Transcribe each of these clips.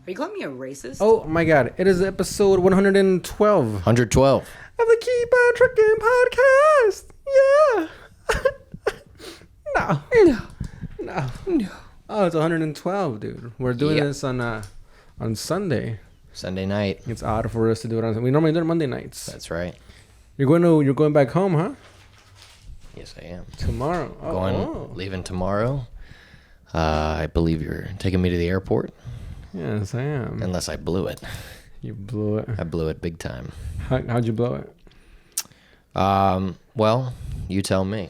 Are you calling me a racist? Oh my god, it is episode 112 112. of the Keep On Trucking podcast. Yeah. No. Oh, it's 112, dude. We're doing this on Sunday. Sunday night. It's odd for us to do it on. We normally do it Monday nights. That's right. You're going back home, huh? Yes, I am. Tomorrow. Leaving tomorrow. I believe you're taking me to the airport. Yes, I am. Unless I blew it. You blew it. I blew it big time. How'd you blow it? Well, you tell me.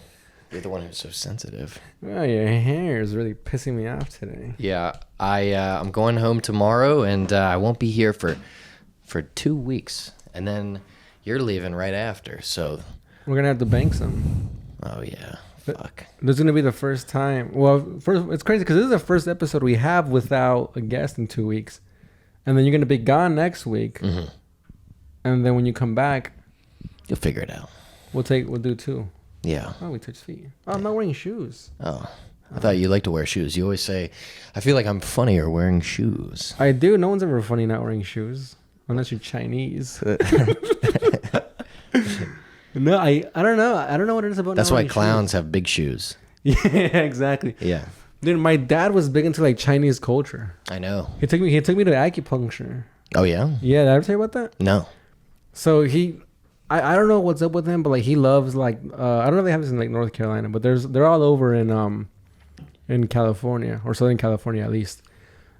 You're the one who's so sensitive. Oh, your hair is really pissing me off today. Yeah, I'm going home tomorrow, and I won't be here for 2 weeks, and then you're leaving right after. So we're gonna have to bank some. Oh yeah, fuck. This is gonna be the first time. Well, first it's crazy because this is the first episode we have without a guest in 2 weeks, and then you're gonna be gone next week, and then when you come back, you'll figure it out. We'll do two. Yeah. Oh, we touch feet. Oh, I'm not wearing shoes. Oh, I thought you like to wear shoes. You always say, I feel like I'm funnier wearing shoes. I do. No one's ever funny not wearing shoes. Unless you're Chinese. No, I don't know. I don't know what it is about. That's why clowns have big shoes. Yeah, exactly. Yeah. Dude, my dad was big into like Chinese culture. I know. He took me to acupuncture. Oh yeah? Yeah, did I ever tell you about that? No. So I don't know what's up with him, but like he loves like I don't know if they have this in like North Carolina, but they're all over in California or Southern California at least.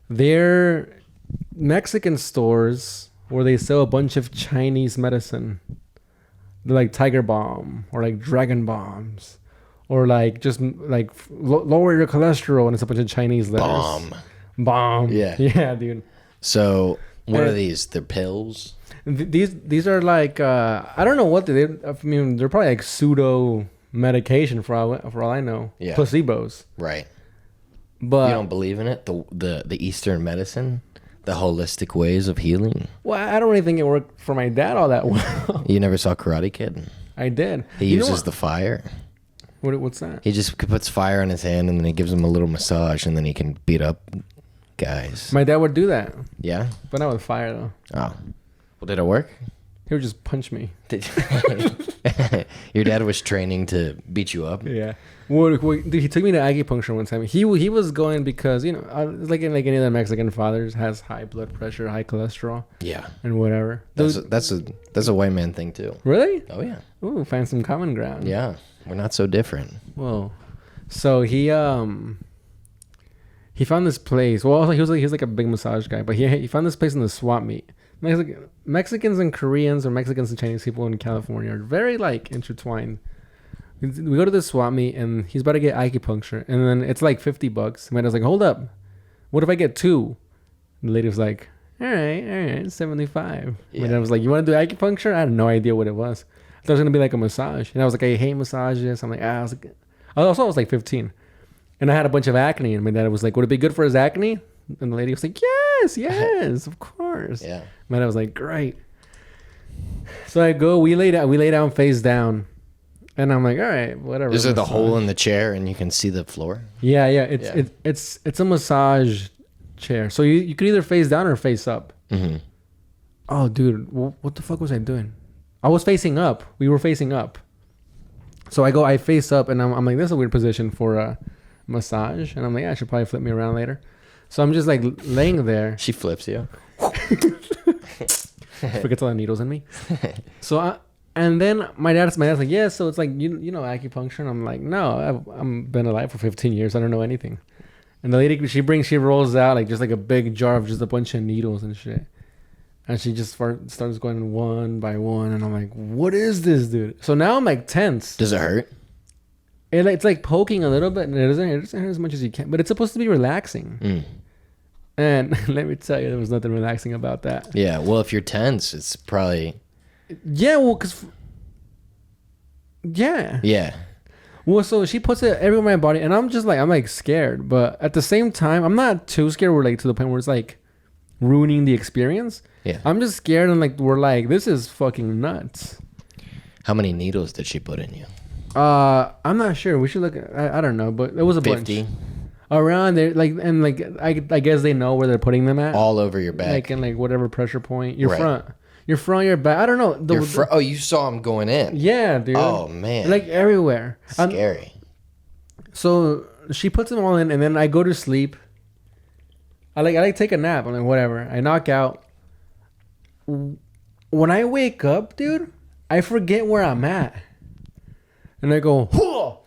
They're Mexican stores where they sell a bunch of Chinese medicine. They're like Tiger Balm or like Dragon Bombs or like just like lower your cholesterol, and it's a bunch of Chinese letters. Bomb. Yeah, dude. So what are these? They're pills? These are like I don't know what they. I mean, they're probably like pseudo medication for all I know. Yeah. Placebos. Right. But you don't believe in it? The Eastern medicine, the holistic ways of healing. Well, I don't really think it worked for my dad all that well. You never saw Karate Kid? I did. He uses the fire. What's that? He just puts fire on his hand and then he gives him a little massage and then he can beat up guys. My dad would do that. Yeah? But not with fire though. Oh. Well, did it work? He would just punch me. Your dad was training to beat you up? Yeah. Well, dude, he took me to acupuncture one time. He was going because, you know, like any other Mexican fathers, has high blood pressure, high cholesterol. Yeah. And whatever. That's a white man thing too. Really? Oh yeah. Ooh, find some common ground. Yeah. We're not so different. Whoa. So he found this place. Well, he was like a big massage guy, but he found this place in the swap meet. Mexicans and Koreans, or Mexicans and Chinese people in California, are very like intertwined. We go to the swap meet and he's about to get acupuncture, and then it's like $50. My dad's like, hold up, what if I get two? And the lady was like, all right, 75. Yeah. My dad was like, you want to do acupuncture? I had no idea what it was. I thought it was gonna be like a massage, and I was like, I hate massages. I'm like, I was like 15, and I had a bunch of acne, and my dad was like, would it be good for his acne? And the lady was like, yes, of course. Yeah. My dad was like, great. So I go, we lay down face down. And I'm like, all right, whatever. Is there the hole in the chair and you can see the floor? Yeah. It's a massage chair. So you could either face down or face up. Mm-hmm. Oh, dude, what the fuck was I doing? I was facing up. We were facing up. So I face up, and I'm like, this is a weird position for a massage. And I'm like, I should probably flip me around later. So I'm just like laying there. She flips you. Forgets all the needles in me. So and then my dad's like, yeah, so it's like, you know acupuncture? And I'm like, no, I've been alive for 15 years. I don't know anything. And the lady, she rolls out like just like a big jar of just a bunch of needles and shit. And she just starts going one by one. And I'm like, what is this, dude? So now I'm like tense. Does it hurt? It's like poking a little bit, and it doesn't hurt as much as you can. But it's supposed to be relaxing. Mm. And let me tell you, there was nothing relaxing about that. Yeah, well, if you're tense, it's probably... Yeah, well, because... Yeah. Yeah. Well, so she puts it everywhere in my body, and I'm like scared. But at the same time, I'm not too scared. We're like to the point where it's like ruining the experience. Yeah. I'm just scared, and like we're like, this is fucking nuts. How many needles did she put in you? I'm not sure. We should look. I don't know, but it was a 50? bunch. around there, like, and like I guess they know where they're putting them at, all over your back. like in like whatever pressure point, your Right. front, your back. I don't know. Oh, you saw him going in. Yeah, dude. Oh man, like everywhere. scary. So she puts them all in, and then I go to sleep. I like take a nap. I'm like, whatever. I knock out. When I wake up, dude, I forget where I'm at, and I go, whoa.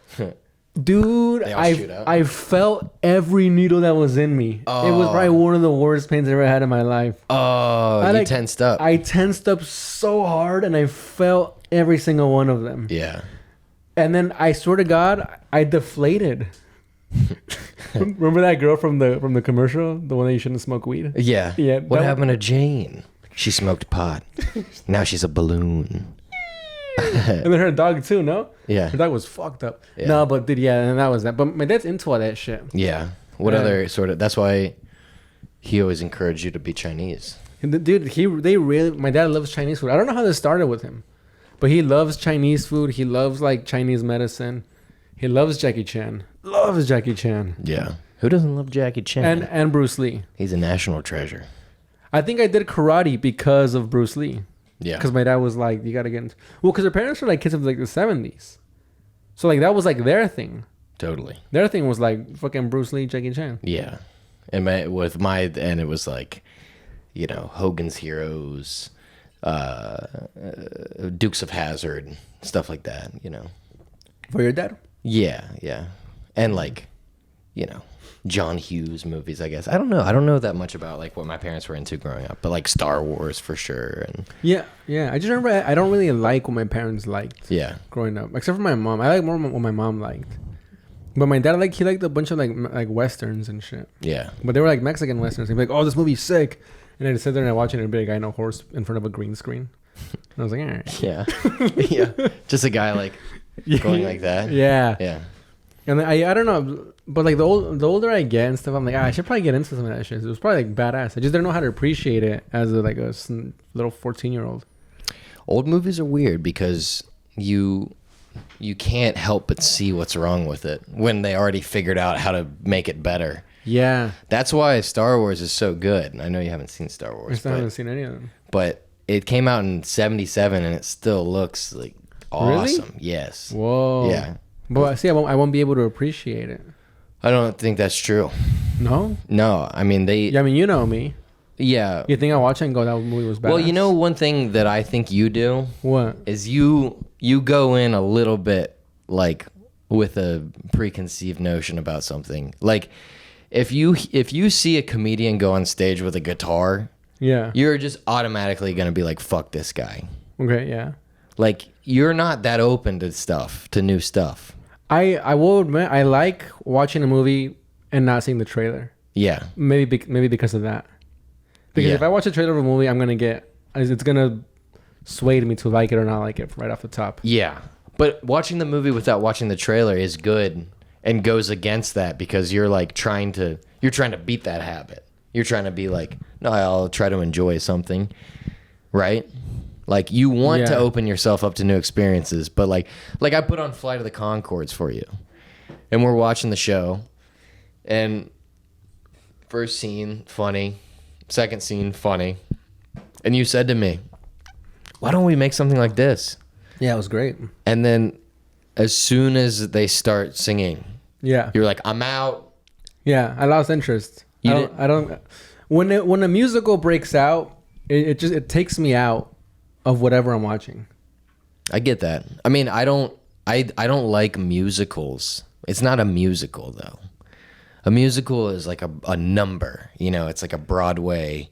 Dude, They all shoot out? I felt every needle that was in me. Oh. It was probably one of the worst pains I ever had in my life. Oh, you tensed up. I tensed up so hard, and I felt every single one of them. Yeah. And then I swear to God, I deflated. Remember that girl from the commercial, the one that you shouldn't smoke weed? Yeah. Yeah, What that- happened to Jane? She smoked pot. Now she's a balloon. And then her dog too. No, Yeah. her dog was fucked up. Yeah. No, but dude, yeah, and that was that. But my dad's into all that shit. Yeah. What Yeah. other sort of? That's why he always encouraged you to be Chinese. And dude, they really. My dad loves Chinese food. I don't know how this started with him, but he loves Chinese food. He loves like Chinese medicine. He loves Jackie Chan. Loves Jackie Chan. Yeah. Who doesn't love Jackie Chan? And Bruce Lee. He's a national treasure. I think I did karate because of Bruce Lee. Yeah. Because my dad was like, you gotta get into... Well, because their parents were like kids of like the 70s. So like that was like their thing. Totally. Their thing was like fucking Bruce Lee, Jackie Chan. Yeah. And it was like, you know, Hogan's Heroes, Dukes of Hazzard, stuff like that, you know. For your dad? Yeah, yeah. And like, you know, John Hughes movies, I guess. I don't know that much about like what my parents were into growing up, but like Star Wars for sure. And Yeah. I just remember I don't really like what my parents liked yeah. growing up. Except for my mom. I like more what my mom liked. But my dad, like, he liked a bunch of like westerns and shit. Yeah. But they were like Mexican westerns. He'd be like, oh, this movie's sick. And I'd sit there and I'd watch it and it'd be a guy on a horse in front of a green screen. And I was like, all right. Yeah. Yeah. Just a guy like going like that. Yeah. Yeah. And then I don't know, but like the older I get and stuff, I'm like, I should probably get into some of that shit. It was probably like badass. I just didn't know how to appreciate it as a little 14-year-old. Old movies are weird because you can't help but see what's wrong with it when they already figured out how to make it better. Yeah. That's why Star Wars is so good. I know you haven't seen Star I Wars, still haven't seen any of them. but it came out in 77 and it still looks like awesome. Really? Yes. Whoa. Yeah. But see, I won't be able to appreciate it. I don't think that's true. No? No, I mean Yeah, I mean, you know me. yeah. You think I watch it and go, that movie was badass? Well, you know one thing that I think you do What? is you go in a little bit like with a preconceived notion about something. Like if you see a comedian go on stage with a guitar, Yeah. you're just automatically going to be like, fuck this guy. Okay, yeah. Like you're not that open to new stuff. I will admit, I like watching a movie and not seeing the trailer. Yeah. Maybe because of that. Because Yeah. if I watch a trailer of a movie, it's gonna sway me to like it or not like it right off the top. Yeah. But watching the movie without watching the trailer is good and goes against that because you're like trying to beat that habit. You're trying to be like, no, I'll try to enjoy something. Right? Like you want to Yeah. open yourself up to new experiences, but like I put on Flight of the Conchords for you. And we're watching the show and first scene funny, second scene funny. And you said to me, "Why don't we make something like this?" Yeah, it was great. And then as soon as they start singing, Yeah. you're like, I'm out. Yeah, I lost interest. I don't when a musical breaks out, it takes me out of whatever I'm watching. I get that. I mean, I don't like musicals. It's not a musical though. A musical is like a number, you know, it's like a Broadway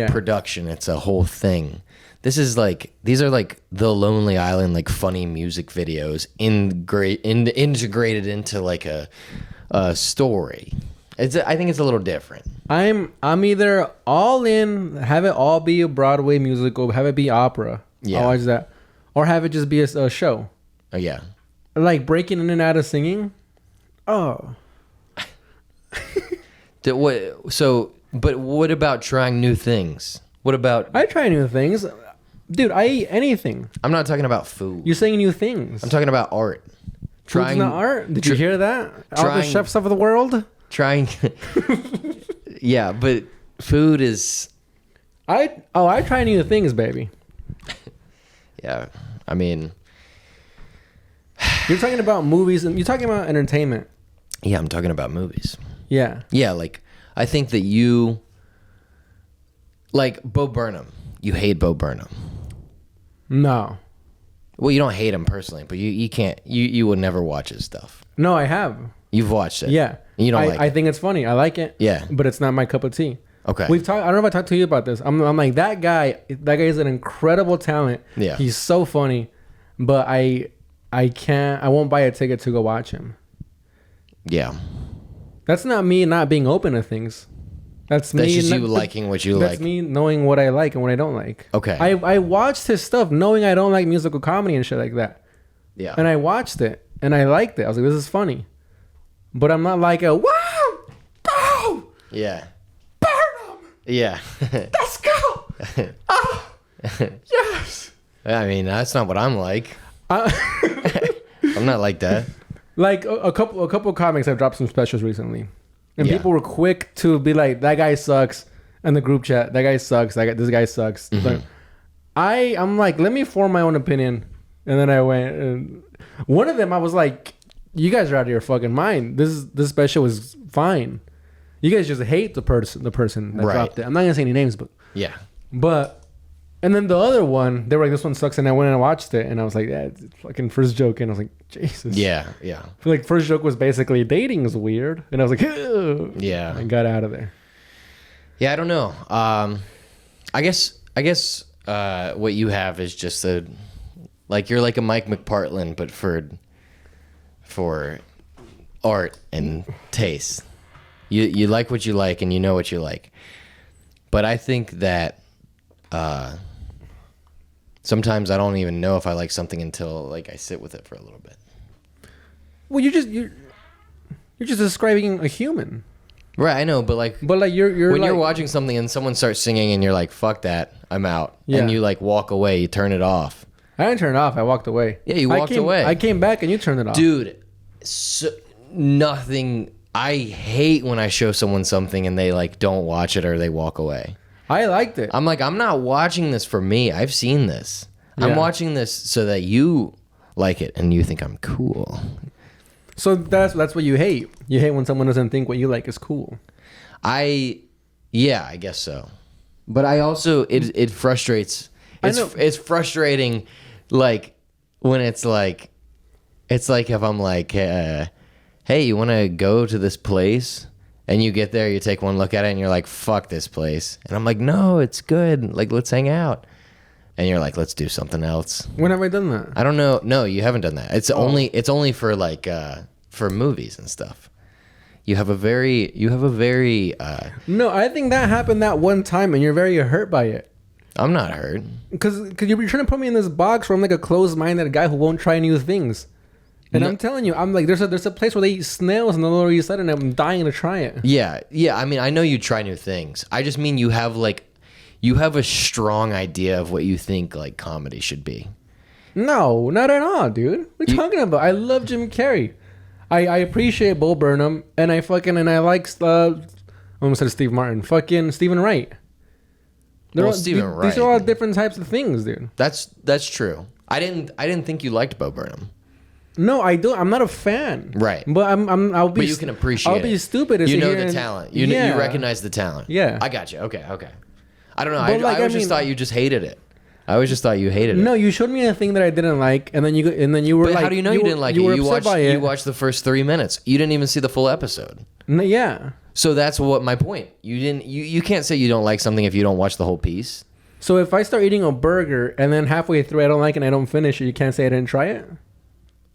production. It's a whole thing. These are like the Lonely Island, like funny music videos integrated into like a story. I think it's a little different. I'm either all in, have it all be a Broadway musical, have it be opera. Yeah. I'll watch that. Or have it just be a show. Oh yeah. Like breaking in and out of singing. Oh. But what about trying new things? What about I try new things. Dude, I eat anything. I'm not talking about food. You're saying new things. I'm talking about art. Food's not art. Did you hear that? All the chefs of the world? trying. Yeah, but food is. I try new things, baby. Yeah, I mean. You're talking about movies and you're talking about entertainment. Yeah, I'm talking about movies. Yeah. Yeah, like I think that you like Bo Burnham. You hate Bo Burnham. No. Well, you don't hate him personally, but you can't. You would never watch his stuff. No, I have. You've watched it. Yeah. And you don't like it. I think it's funny. I like it. Yeah. But it's not my cup of tea. Okay. We've talked. I don't know if I talked to you about this. I'm like that guy. That guy is an incredible talent. Yeah. He's so funny, but I can't. I won't buy a ticket to go watch him. Yeah. That's not me not being open to things. That's me. That's just you liking what you like. That's me knowing what I like and what I don't like. Okay. I watched his stuff knowing I don't like musical comedy and shit like that. Yeah. And I watched it and I liked it. I was like, this is funny. But I'm not like a wow, go, Yeah. Burnham, Yeah. let's go. Oh, yes. I mean, that's not what I'm like. I'm not like that. Like a couple comics have dropped some specials recently, and Yeah. people were quick to be like, that guy sucks, in the group chat, that guy sucks, this guy sucks. Mm-hmm. But I'm like, let me form my own opinion, and then I went. And one of them, I was like, you guys are out of your fucking mind. This special is fine. You guys just hate the person that Right. dropped it. I'm not gonna say any names, Yeah. but. And then the other one, they were like, this one sucks. And I went and watched it. And I was like, yeah, it's fucking first joke. And I was like, Jesus. Yeah. Yeah. I feel like first joke was basically dating is weird. And I was like, ew. Yeah. I got out of there. Yeah, I don't know. I guess what you have is just you're like a Mike McPartland, but for art and taste. You like what you like and you know what you like. But I think that sometimes I don't even know if I like something until like I sit with it for a little bit. Well, you're just describing a human. Right, I know, but you're when like, you're watching something and someone starts singing and you're like, fuck that, I'm out. Yeah. And you like walk away, you turn it off. I didn't turn it off. I walked away. Yeah, you walked away. I came back and you turned it off. Dude, nothing. I hate when I show someone something and they like don't watch it or they walk away. I liked it. I'm like, I'm not watching this for me. I've seen this. I'm Yeah. watching this so that you like it and you think I'm cool. So that's what you hate. You hate when someone doesn't think what you like is cool. Yeah, I guess so. But I also it frustrates. It's frustrating, like when it's like if I'm like, hey, you want to go to this place? And you get there, you take one look at it, and you're like, fuck this place. And I'm like, no, it's good. Like, let's hang out. And you're like, let's do something else. When have I done that? I don't know. No, you haven't done that. It's only for like for movies and stuff. You have a very No, I think that happened that one time, and you're very hurt by it. I'm not hurt. Because you're trying to put me in this box where I'm like a closed-minded guy who won't try new things. And No. I'm telling you, I'm like, there's a place where they eat snails in the Lower East Side, and I'm dying to try it. Yeah. I mean, I know you try new things. I just mean you have a strong idea of what you think like comedy should be. No, not at all, dude. What are you talking about? I love Jim Carrey. I appreciate Bo Burnham, and I like I almost said Steve Martin. Fucking Stephen Wright. Stephen Wright. These are all different types of things, dude. That's true. I didn't think you liked Bo Burnham. No, I do. I'm not a fan. Right. But I'll be. But you can appreciate I'll be it. stupid. You know the talent. You recognize the talent. Yeah. I got you. Okay. I don't know. But I always just thought you just hated it. I always just thought you hated it. No, you showed me a thing that I didn't like, and then you were But like, how do you know you didn't like it? You were You upset by it. You watched the first 3 minutes. You didn't even see the full episode. No, yeah. So that's what my point. You can't say you don't like something if you don't watch the whole piece. So if I start eating a burger and then halfway through I don't like it and I don't finish it, you can't say I didn't try it?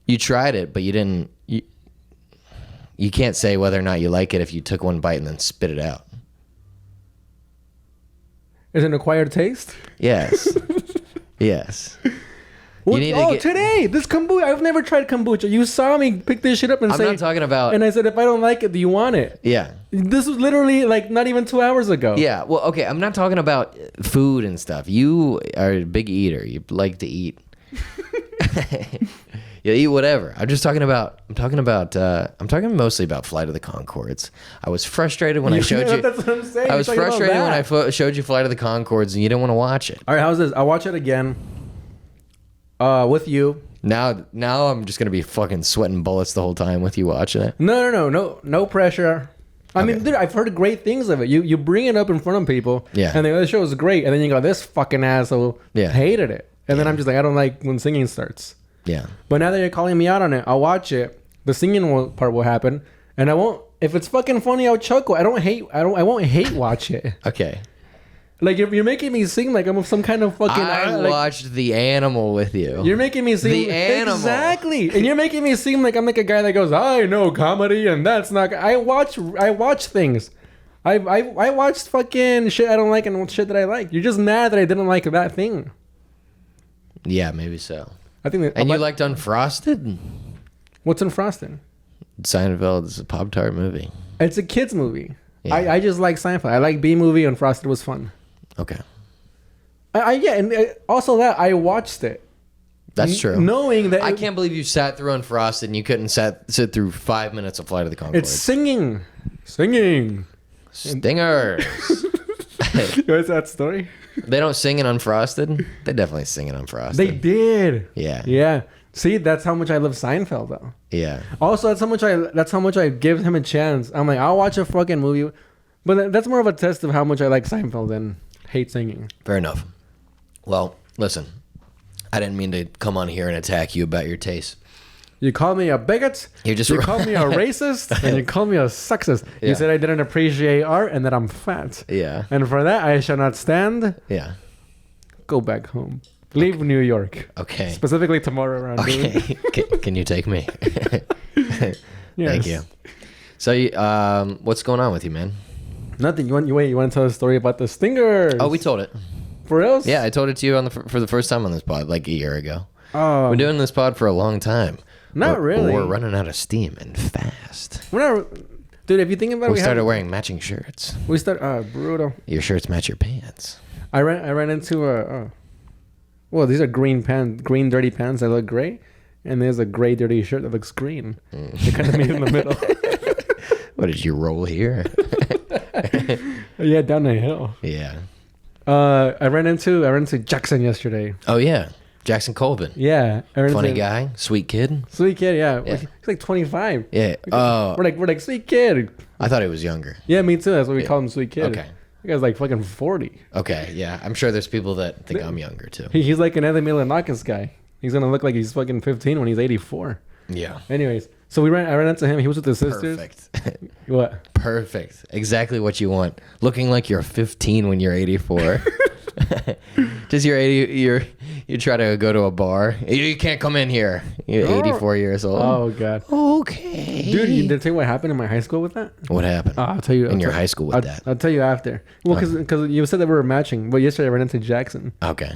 You tried it, but you didn't. You can't say whether or not you like it if you took one bite and then spit it out. Is it an acquired taste? Yes. Yes. Well, today, this kombucha. I've never tried kombucha. You saw me pick this shit up and I'm say... not talking about... And I said, if I don't like it, do you want it? Yeah. This was literally like not even 2 hours ago. Yeah. Well, okay. I'm not talking about food and stuff. You are a big eater. You like to eat. You'll eat whatever. I'm talking mostly about Flight of the Conchords. I was frustrated when I showed you. That's what I'm saying. I was frustrated when I showed you Flight of the Conchords and you didn't want to watch it. All right, how's this? I'll watch it again. With you. Now I'm just gonna be fucking sweating bullets the whole time with you watching it. No pressure. I mean, dude, I've heard great things of it. You bring it up in front of people, and the other show is great, and then you go, this fucking asshole hated it, and then I'm just like, I don't like when singing starts. Yeah. But now that you're calling me out on it, I'll watch it. The singing part will happen, and I won't. If it's fucking funny, I'll chuckle. I won't hate watch it. Okay. Like you're making me seem like I'm some kind of fucking. I watched The Animal with you. You're making me seem The Animal. Exactly, and you're making me seem like I'm like a guy that goes, I know comedy, and that's not. I watch things. I watched fucking shit I don't like and shit that I like. You're just mad that I didn't like that thing. Yeah, maybe so. I think. And you liked Unfrosted? What's Unfrosted? Seinfeld is a Pop-Tart movie. It's a kids movie. Yeah. I just like Seinfeld. I like B movie. Unfrosted was fun. Okay. And also that I watched it. That's true. Knowing that I can't believe you sat through Unfrosted and you couldn't sit through 5 minutes of Flight of the Conchords. It's singing. Stingers. What's that story? They don't sing in Unfrosted. They definitely sing in Unfrosted. They did. Yeah. Yeah. See, that's how much I love Seinfeld, though. Yeah. Also, that's how much I give him a chance. I'm like, I'll watch a fucking movie, but that's more of a test of how much I like Seinfeld than hate singing. Fair enough. Well, listen, I didn't mean to come on here and attack you about your taste. You called me a bigot. You called me a racist, and you called me a sexist. Yeah. You said I didn't appreciate art and that I'm fat. Yeah. And for that, I shall not stand. Yeah. Go back home. Leave New York. Okay. Specifically tomorrow around noon. Okay. Can you take me? Yes. Thank you. So, what's going on with you, man? Nothing. You want to tell a story about the stingers? Oh, we told it. For real? Yeah, I told it to you for the first time on this pod, like a year ago. Oh. We're doing this pod for a long time. Not really. We're running out of steam and fast. We're not, dude. If you think about it, We started wearing matching shirts. We start. Brutal. Your shirts match your pants. I ran into well, these are green dirty pants that look gray, and there's a gray dirty shirt that looks green. They kind of meet in the middle. What did you roll here? Yeah, down the hill. Yeah. I ran into Jackson yesterday. Oh yeah, Jackson Colvin. Yeah, Funny guy, sweet kid. Sweet kid, yeah. Yeah. He's like 25. Yeah. We're like sweet kid. I thought he was younger. Yeah, me too. That's what we call him, sweet kid. Okay. That guy's like fucking 40. Okay, yeah. I'm sure there's people that think I'm younger too. He's like an Anthony Milonakis guy. He's gonna look like he's fucking 15 when he's 84. Yeah. Anyways, so I ran into him. He was with his sisters. Perfect. What? Perfect. Exactly what you want. Looking like you're 15 when you're 84. Just you try to go to a bar. You can't come in here. You're 84 years old. Oh god. Okay. Dude, did I tell you what happened in my high school with that? What happened? I'll tell you. In your high school with that? I'll tell you after. Well, because you said that we were matching. But yesterday I ran into Jackson. Okay.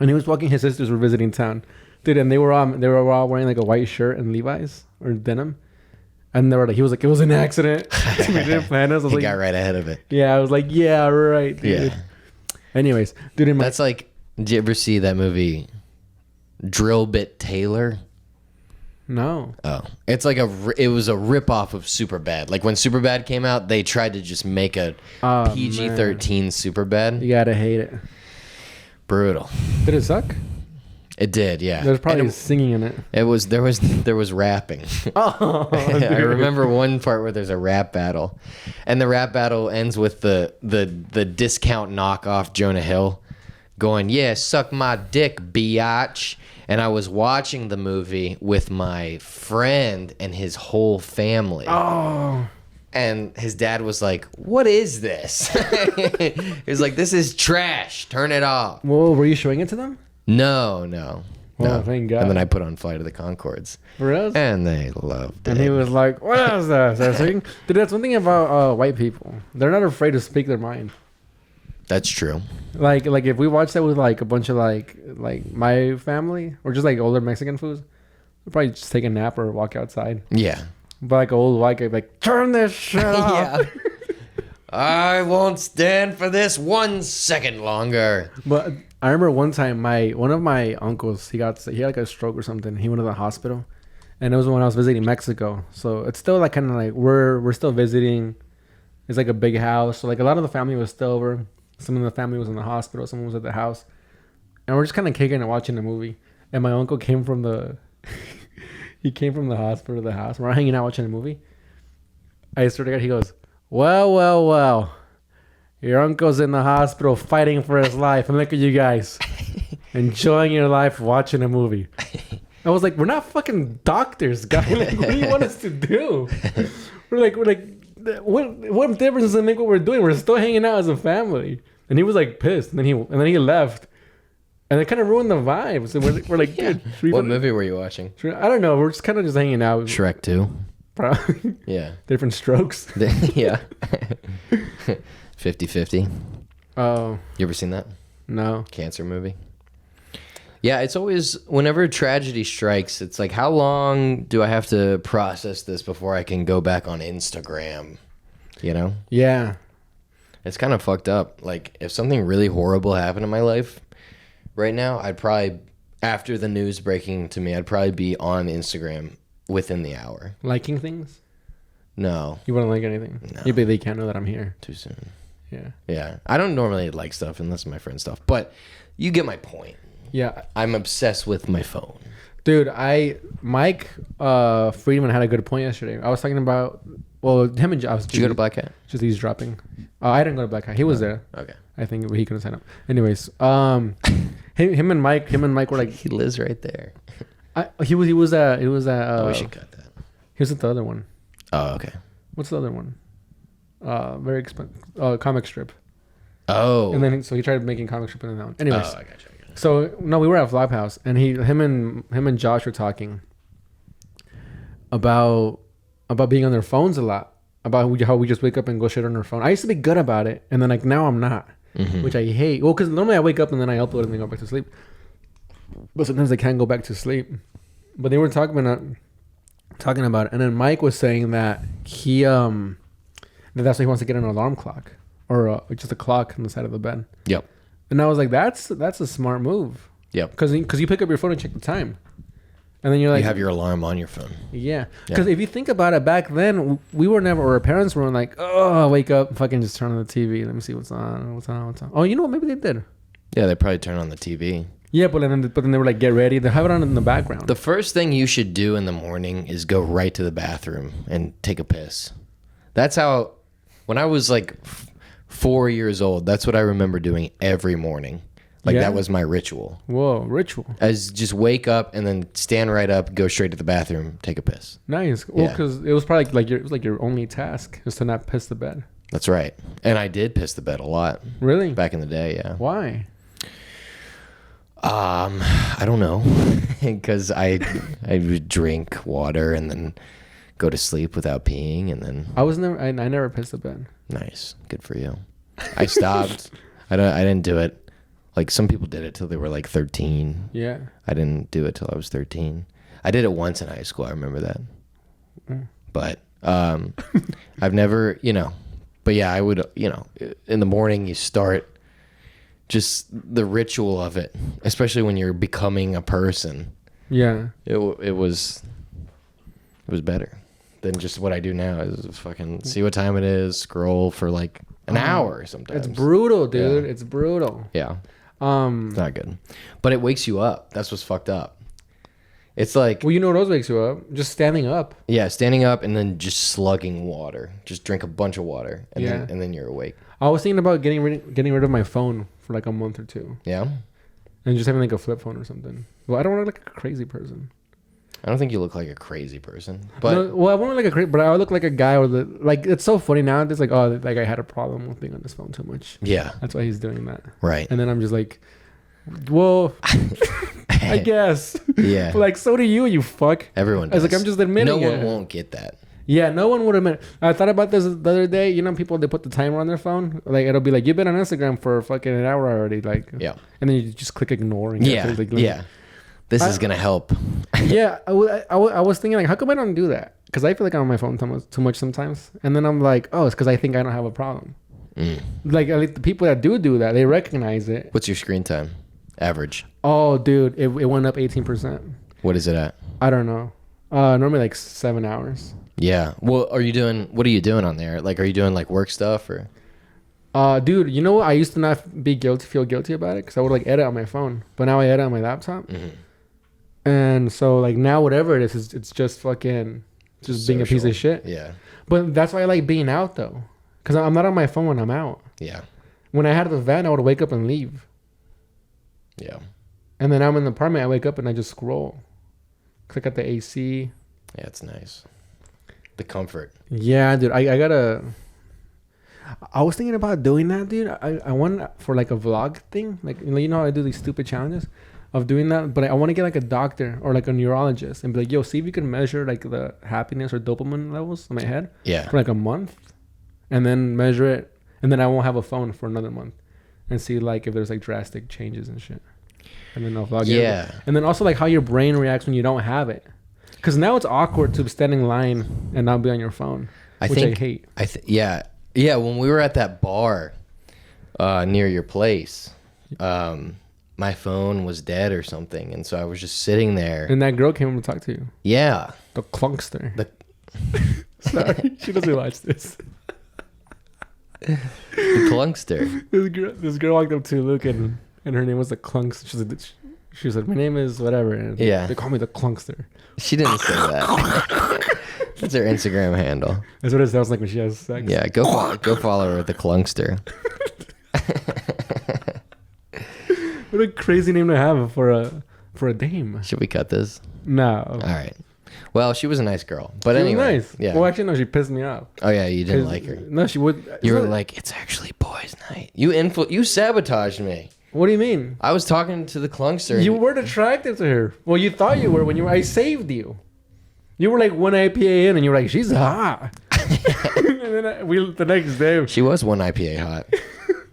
And he was walking. His sisters were visiting town. Dude, and they were all wearing like a white shirt and Levi's or denim. And they were like, he was like, it was an accident. We didn't plan it. He got right ahead of it. Yeah, I was like, yeah, right, dude. Yeah. Anyways, dude, that's like, did you ever see that movie Drill Bit Taylor? No. Oh, it's like it was a ripoff of Superbad. Like when Superbad came out, they tried to just make a PG-13 Superbad. You gotta hate it. Brutal. Did it suck? It did, yeah. There's probably singing in it. There was rapping. Oh, I remember one part where there's a rap battle, and the rap battle ends with the discount knockoff Jonah Hill going, "Yeah, suck my dick, biatch." And I was watching the movie with my friend and his whole family. Oh. And his dad was like, "What is this?" He was like, "This is trash. Turn it off." Well, were you showing it to them? No. Oh, thank God. And then I put on Flight of the Conchords. For real? And they loved it. And he was like, what is this? Dude, that's one thing about white people. They're not afraid to speak their mind. That's true. Like if we watch that with like a bunch of like my family or just like older Mexican foods, we'll probably just take a nap or walk outside. Yeah. But like an old white guy, like, turn this shit off. Yeah. I won't stand for this 1 second longer. But I remember one time one of my uncles, he had like a stroke or something. He went to the hospital. and it was when I was visiting Mexico. So it's still like kind of like we're still visiting. It's like a big house. So like a lot of the family was still over. Some of the family was in the hospital. Someone was at the house, and we're just kind of kicking and watching a movie. And my uncle came from the he came from the hospital to the house. We're hanging out watching a movie. I swear to God, he goes, well, well, well. Your uncle's in the hospital fighting for his life. And look at you guys. Enjoying your life watching a movie. I was like, we're not fucking doctors, guys. Like, what do you want us to do? We're like, what difference does it make what we're doing? We're still hanging out as a family. And he was like pissed. And then he left. And it kind of ruined the vibe. So we're like, dude. What movie were you watching? I don't know. We're just kind of just hanging out. Shrek 2. Probably. Yeah. Different strokes. Yeah. 50-50. Oh. You ever seen that? No. Cancer movie? Yeah, it's always, whenever tragedy strikes, it's like, how long do I have to process this before I can go back on Instagram? You know? Yeah. It's kind of fucked up. Like, if something really horrible happened in my life right now, I'd probably, after the news breaking to me, I'd probably be on Instagram within the hour. Liking things? No. You wouldn't like anything? No. Maybe they can't know that I'm here. Too soon. Yeah. Yeah. I don't normally like stuff unless it's my friend's stuff, but you get my point. Yeah. I'm obsessed with my phone. Dude, Mike Friedman had a good point yesterday. I was talking about, well, him and Josh. Did you go to Black Hat? Just eavesdropping. I didn't go to Black Hat. He was there. Okay. I think he couldn't sign up. Anyways, him and Mike were like, He lives right there. he was at We should cut that. he was at the other one. Oh, okay. What's the other one? Very expensive. Comic strip. Oh. And then so he tried making comic strip in that one. Anyways. Oh, I got you. So no, we were at Flophouse, and him and Josh were talking about being on their phones a lot, about how we just wake up and go shit on our phone. I used to be good about it, and then like now I'm not, which I hate. Well, because normally I wake up and then I upload and then go back to sleep, but sometimes I can't go back to sleep. But they were talking about it, and then Mike was saying that that's why he wants to get an alarm clock or just a clock on the side of the bed. Yep. And I was like, that's a smart move. Yep. Because you pick up your phone and check the time. And then you're like... You have your alarm on your phone. Yeah. Because if you think about it, back then, we were never... Or our parents weren't like, oh, wake up, fucking just turn on the TV. Let me see what's on. Oh, you know what? Maybe they did. Yeah, they probably turn on the TV. Yeah, but then they were like, get ready. They have it on in the background. The first thing you should do in the morning is go right to the bathroom and take a piss. That's how... When I was like... 4 years old, that's what I remember doing every morning. Like that was my ritual. Whoa, ritual. As just wake up and then stand right up, go straight to the bathroom, take a piss. Nice. Well, because it was probably like your only task is to not piss the bed. That's right. And I did piss the bed a lot. Really? Back in the day, yeah. Why? I don't know. Because I would drink water and then go to sleep without peeing, and then I never pissed the bed. Nice, good for you. I stopped. I didn't do it. Like some people did it till they were like 13. Yeah. I didn't do it till I was 13. I did it once in high school. I remember that. But I've never, But yeah, I would, in the morning you start just the ritual of it, especially when you're becoming a person. Yeah. It was better than just what I do now is fucking see what time it is, scroll for like an hour sometimes. It's brutal, dude. Yeah. It's brutal. Yeah. It's not good. But it wakes you up. That's what's fucked up. It's like... Well, you know what else wakes you up? Just standing up. Yeah, standing up and then just slugging water. Just drink a bunch of water and then you're awake. I was thinking about getting rid of my phone for like a month or two. Yeah? And just having like a flip phone or something. Well, I don't want to look like a crazy person. I don't think you look like a crazy person. But No, well, I want to look like a crazy... But I look like a guy with like... It's so funny now. It's like, oh, that guy had a problem with being on his phone too much. yeah. That's why he's doing that. Right. And then I'm just like... Well... I guess. Yeah. But like, so do you fuck. Everyone I was does. like, I'm just admitting No it. one won't get that. Yeah, no one would admit. I thought about this the other day. You know, people, they put the timer on their phone. Like, it'll be like, you've been on Instagram for fucking an hour already. Like, Yeah. And then you just click ignore. And Yeah. Yeah. This is going to help. Yeah. I was thinking, like, how come I don't do that? Because I feel like I'm on my phone too much sometimes. And then I'm like, oh, it's because I think I don't have a problem. Like the people that do that, they recognize it. What's your screen time? Average. Oh, dude, it went up 18%. What is it at? I don't know. Normally like 7 hours. Yeah. Well, what are you doing on there? Like, are you doing like work stuff or? Dude, you know what? I used to not feel guilty about it because I would like edit on my phone, but now I edit on my laptop. And so like now whatever it is it's just fucking just being a piece of shit. Yeah. But that's why I like being out though, because I'm not on my phone when I'm out. Yeah. When I had the van, I would wake up and leave. Yeah. And then I'm in the apartment. I wake up and I just scroll, click at the AC. Yeah, it's nice. The comfort. Yeah, dude. I gotta. I was thinking about doing that, dude. I want for like a vlog thing, like you know how I do these stupid challenges of doing that, but I want to get like a doctor or like a neurologist and be like, yo, see if you can measure like the happiness or dopamine levels in my head for like a month, and then measure it, and then I won't have a phone for another month, and see like if there's like drastic changes and shit, and then I'll vlog it. And then also like how your brain reacts when you don't have it, because now it's awkward to stand in line and not be on your phone, which I hate. Yeah, when we were at that bar near your place, my phone was dead or something, and so I was just sitting there. And that girl came over to talk to you. Yeah. The clunkster. Sorry, she doesn't watch this. The clunkster. This girl walked up to Luke, and her name was the clunkster. She said, my name is whatever. And they call me the clunkster. She didn't say that. That's her Instagram handle. That's what it sounds like when she has sex. Yeah, go follow her at the clunkster. What a crazy name to have for a dame. Should we cut this? No. All right. Well, she was a nice girl, but she anyway. Was nice. Yeah. Well, actually, no, she pissed me off. Oh yeah, you didn't like her. No, she would. You were like, it's actually boys' night. You sabotaged me. What do you mean? I was talking to the clunkster. You weren't attracted to her. Well, you thought you were when you were. I saved you. You were like 1 IPA in, and you were like, she's hot. And then the next day. She was 1 IPA hot.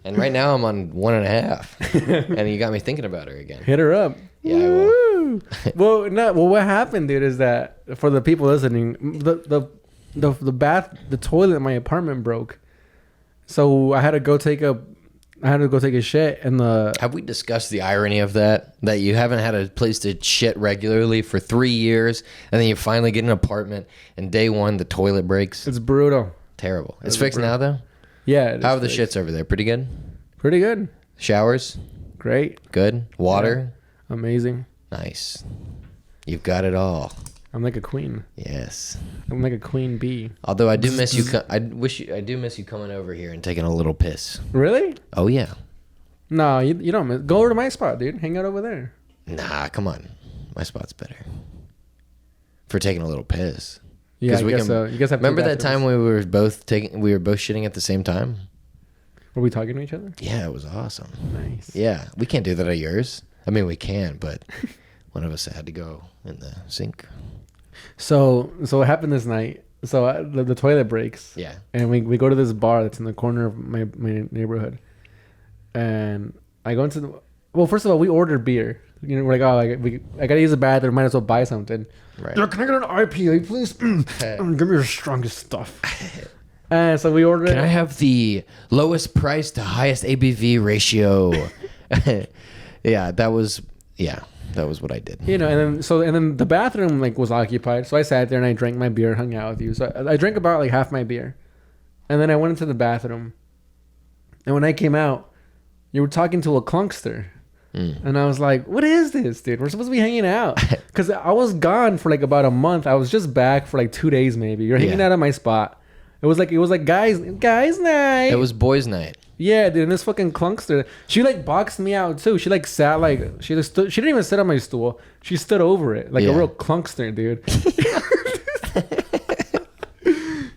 And right now I'm on 1.5. And you got me thinking about her again. Hit her up. Yeah, I will. Well, what happened, dude, is that for the people listening, the toilet in my apartment broke. So I had to go take a shit and Have we discussed the irony of that? That you haven't had a place to shit regularly for 3 years, and then you finally get an apartment, and day one the toilet breaks. It's brutal. Terrible. It's fixed now though? Yeah. How are the shits over there? Pretty good? Pretty good. Showers? Great. Good. Water? Yeah. Amazing. Nice. You've got it all. I'm like a queen. Yes. I'm like a queen bee. Although I do miss you. I do miss you coming over here and taking a little piss. Really? Oh yeah. No, you don't miss. Go over to my spot, dude. Hang out over there. Nah, come on. My spot's better. For taking a little piss. Yeah, I guess so. You guys have. Remember that time we were both shitting at the same time? Were we talking to each other? Yeah, it was awesome. Nice. Yeah, we can't do that at yours. I mean, we can, but one of us had to go in the sink. So what happened this night? So the toilet breaks. Yeah. And we go to this bar that's in the corner of my neighborhood, and I go into the. Well, first of all, we ordered beer. You know, we're like, I gotta use the bathroom. Might as well buy something. Right. Yo, can I get an IPA, please? Give me your strongest stuff. And so we ordered. Can I have the lowest price to highest ABV ratio? Yeah, that was what I did. You know, and then the bathroom like was occupied, so I sat there and I drank my beer, hung out with you. So I drank about like half my beer, and then I went into the bathroom, and when I came out, you were talking to a clunkster. And I was like, what is this, dude? We're supposed to be hanging out. Because I was gone for like about a month. I was just back for like 2 days maybe. You're hanging out at my spot. It was like guys night. It was boys' night. Yeah, dude. And this fucking clunkster, she like boxed me out too. She like sat like, she didn't even sit on my stool. She stood over it like a real clunkster, dude.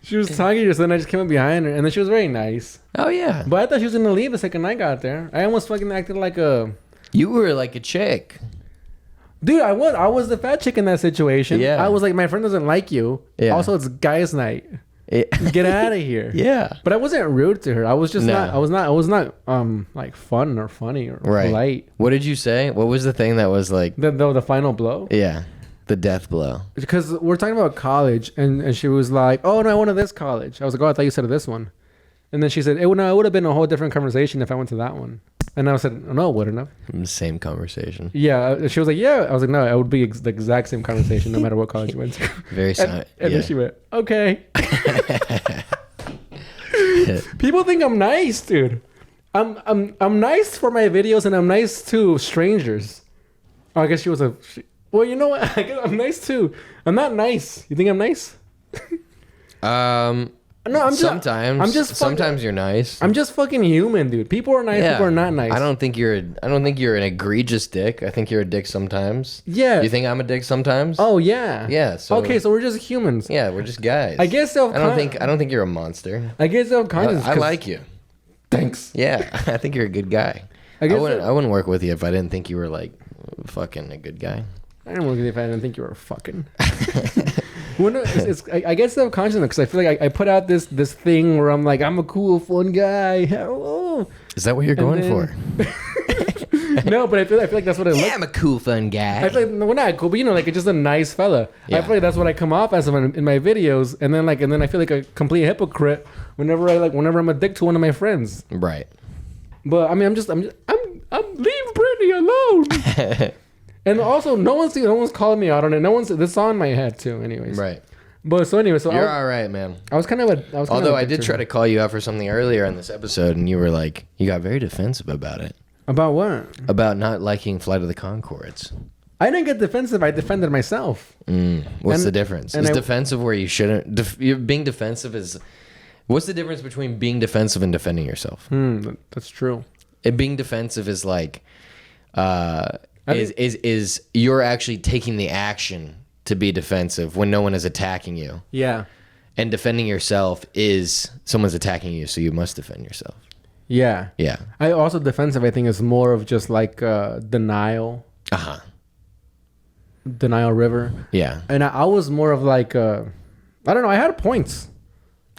She was talking to us, and I just came up behind her. And then she was very nice. Oh, yeah. But I thought she was going to leave the second I got there. I almost fucking acted like a... You were like a chick. Dude, I was the fat chick in that situation. Yeah. I was like, my friend doesn't like you. Yeah. Also, it's guys' night. Get out of here. Yeah. But I wasn't rude to her. I was just not like fun or funny or polite. What did you say? What was the thing that was like the final blow? Yeah. The death blow. Because we're talking about college, and she was like, oh no, I went to this college. I was like, oh, I thought you said this one. And then she said, it would have been a whole different conversation if I went to that one. And I said, no, it wouldn't have. Same conversation. Yeah. She was like, yeah. I was like, no, it would be the exact same conversation no matter what college you went to. Very and then she went, okay. People think I'm nice, dude. I'm nice for my videos and I'm nice to strangers. Oh, I guess she was well, you know what? I guess I'm nice too. I'm not nice. You think I'm nice? No, I'm just sometimes you're nice. I'm just fucking human, dude. People are nice. Yeah. People are not nice. I don't think you're an egregious dick. I think you're a dick sometimes. Yeah. You think I'm a dick sometimes? Oh yeah. Yeah. So okay, so we're just humans. Yeah, we're just guys. I guess I don't think you're a monster. I guess self-conscious. I like you. Thanks. Yeah, I think you're a good guy. I wouldn't work with you if I didn't think you were like fucking a good guy. I didn't work with you if I didn't think you were fucking. I get self-conscious because I feel like I put out this thing where I'm like, I'm a cool, fun guy. Hello. Is that what you're going for? No, but I feel like that's what I look. Yeah, I'm a cool, fun guy. I feel like we're not cool, but like just a nice fella. Yeah. I feel like that's what I come off as in my videos, and then I feel like a complete hypocrite whenever I'm a dick to one of my friends. Right. But I mean, I'm leave Brittany alone. And also, no one's calling me out on it. This on my head too. Anyways. Right. But so anyway, so you're all right, man. Although I did try to call you out for something earlier in this episode, and you were like, you got very defensive about it. About what? About not liking Flight of the Conchords. I didn't get defensive. I defended myself. What's the difference? Is defensive where you shouldn't? Being defensive is. What's the difference between being defensive and defending yourself? That's true. Being defensive is like, is you're actually taking the action to be defensive when no one is attacking you. Yeah. And defending yourself is someone's attacking you, so you must defend yourself. Yeah. Yeah. I also defensive, I think, is more of just like denial. Denial river. Yeah. And I was more of like, I don't know. I had points.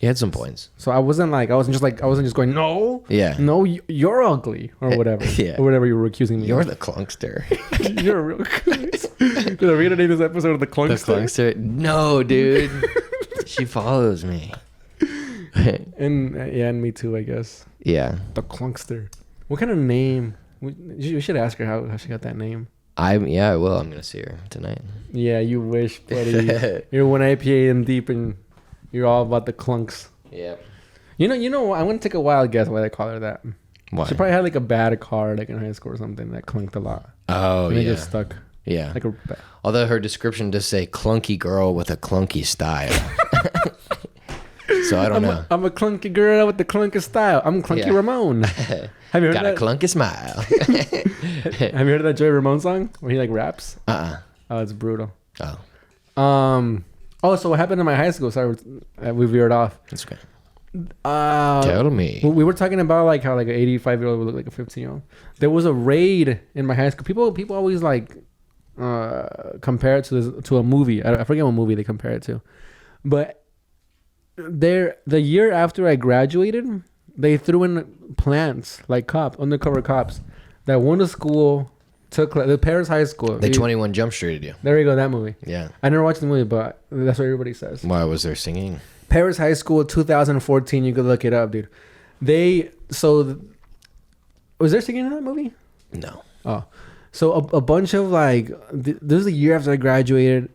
You had some points. So I wasn't just going, no. Yeah. No, you're ugly or whatever. Yeah. Or whatever you were accusing me You're of. the clunkster. You're a real Did I read name this episode of the clunkster? The clunkster? No, dude. She follows me. And me too, I guess. Yeah. The clunkster. What kind of name? We should ask her how she got that name. I will. I'm gonna see her tonight. Yeah, you wish, buddy. You're one IPA in deep, and you're all about the clunks. Yeah. You know. I want to take a wild guess why they call her that. Why? She probably had like a bad car, like in high school or something, that clunked a lot. Oh, and yeah. It just stuck. Yeah. Like although her description does say clunky girl with a clunky style. So I don't know. I'm a clunky girl with the clunky style. I'm Clunky Ramone. Have you heard Got that? a clunky smile. Have you heard of that Joey Ramone song where he like raps? Oh, it's brutal. Oh. So what happened in my high school? Sorry, we veered off. That's okay. Tell me. We were talking about like how like an 85-year-old would look like a 15-year-old. There was a raid in my high school. People always like compare it to a movie. I forget what movie they compare it to, but the year after I graduated, they threw in plants like undercover cops that went to school. Took the Paris High School. They 21 Jump Streeted you. There you go, that movie. Yeah. I never watched the movie, but that's what everybody says. Why was there singing? Paris High School 2014. You could look it up, dude. Was there singing in that movie? No. Oh. So a bunch of like, this is a year after I graduated.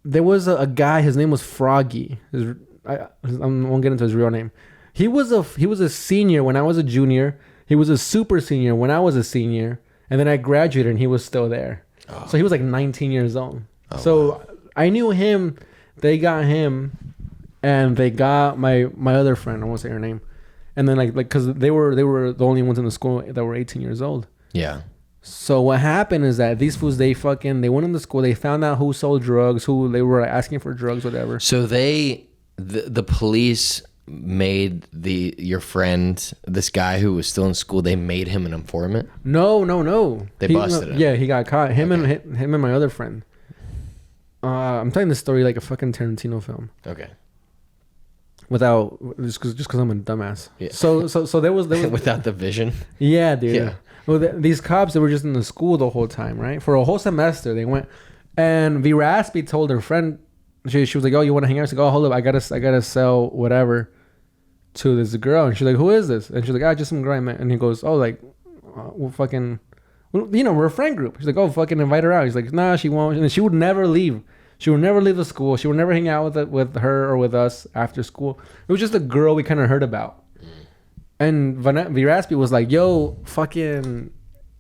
There was a guy, his name was Froggy. I won't get into his real name. He was a senior when I was a junior. He was a super senior when I was a senior. And then I graduated and he was still there. Oh. So he was like 19 years old. Oh, so wow. I knew him. They got him. And they got my other friend. I won't say her name. And then like because they were the only ones in the school that were 18 years old. Yeah. So what happened is that these fools, they went into school. They found out who sold drugs, who they were asking for drugs, whatever. So the police made your friend, this guy who was still in school, they made him an informant? No. They busted him. Yeah, he got caught. Him and my other friend. I'm telling this story like a fucking Tarantino film. Okay. Without just because I'm a dumbass. Yeah. So there was without the vision. Yeah, dude. Yeah. Well, these cops, they were just in the school the whole time, right? For a whole semester, they went, and Viraspi told her friend, she was like, "Oh, you want to hang out?" She's like, "Oh, hold up, I gotta sell whatever to this girl, and she's like, "Who is this?" And she's like, "Ah, just some girl I met." And he goes, "Oh, like, well, fucking, well, you know, we're a friend group." She's like, "Oh, fucking invite her out." He's like, "Nah, she won't." And she would never leave. She would never leave the school. She would never hang out with her or with us after school. It was just a girl we kind of heard about. And Viraspi was like, "Yo, fucking,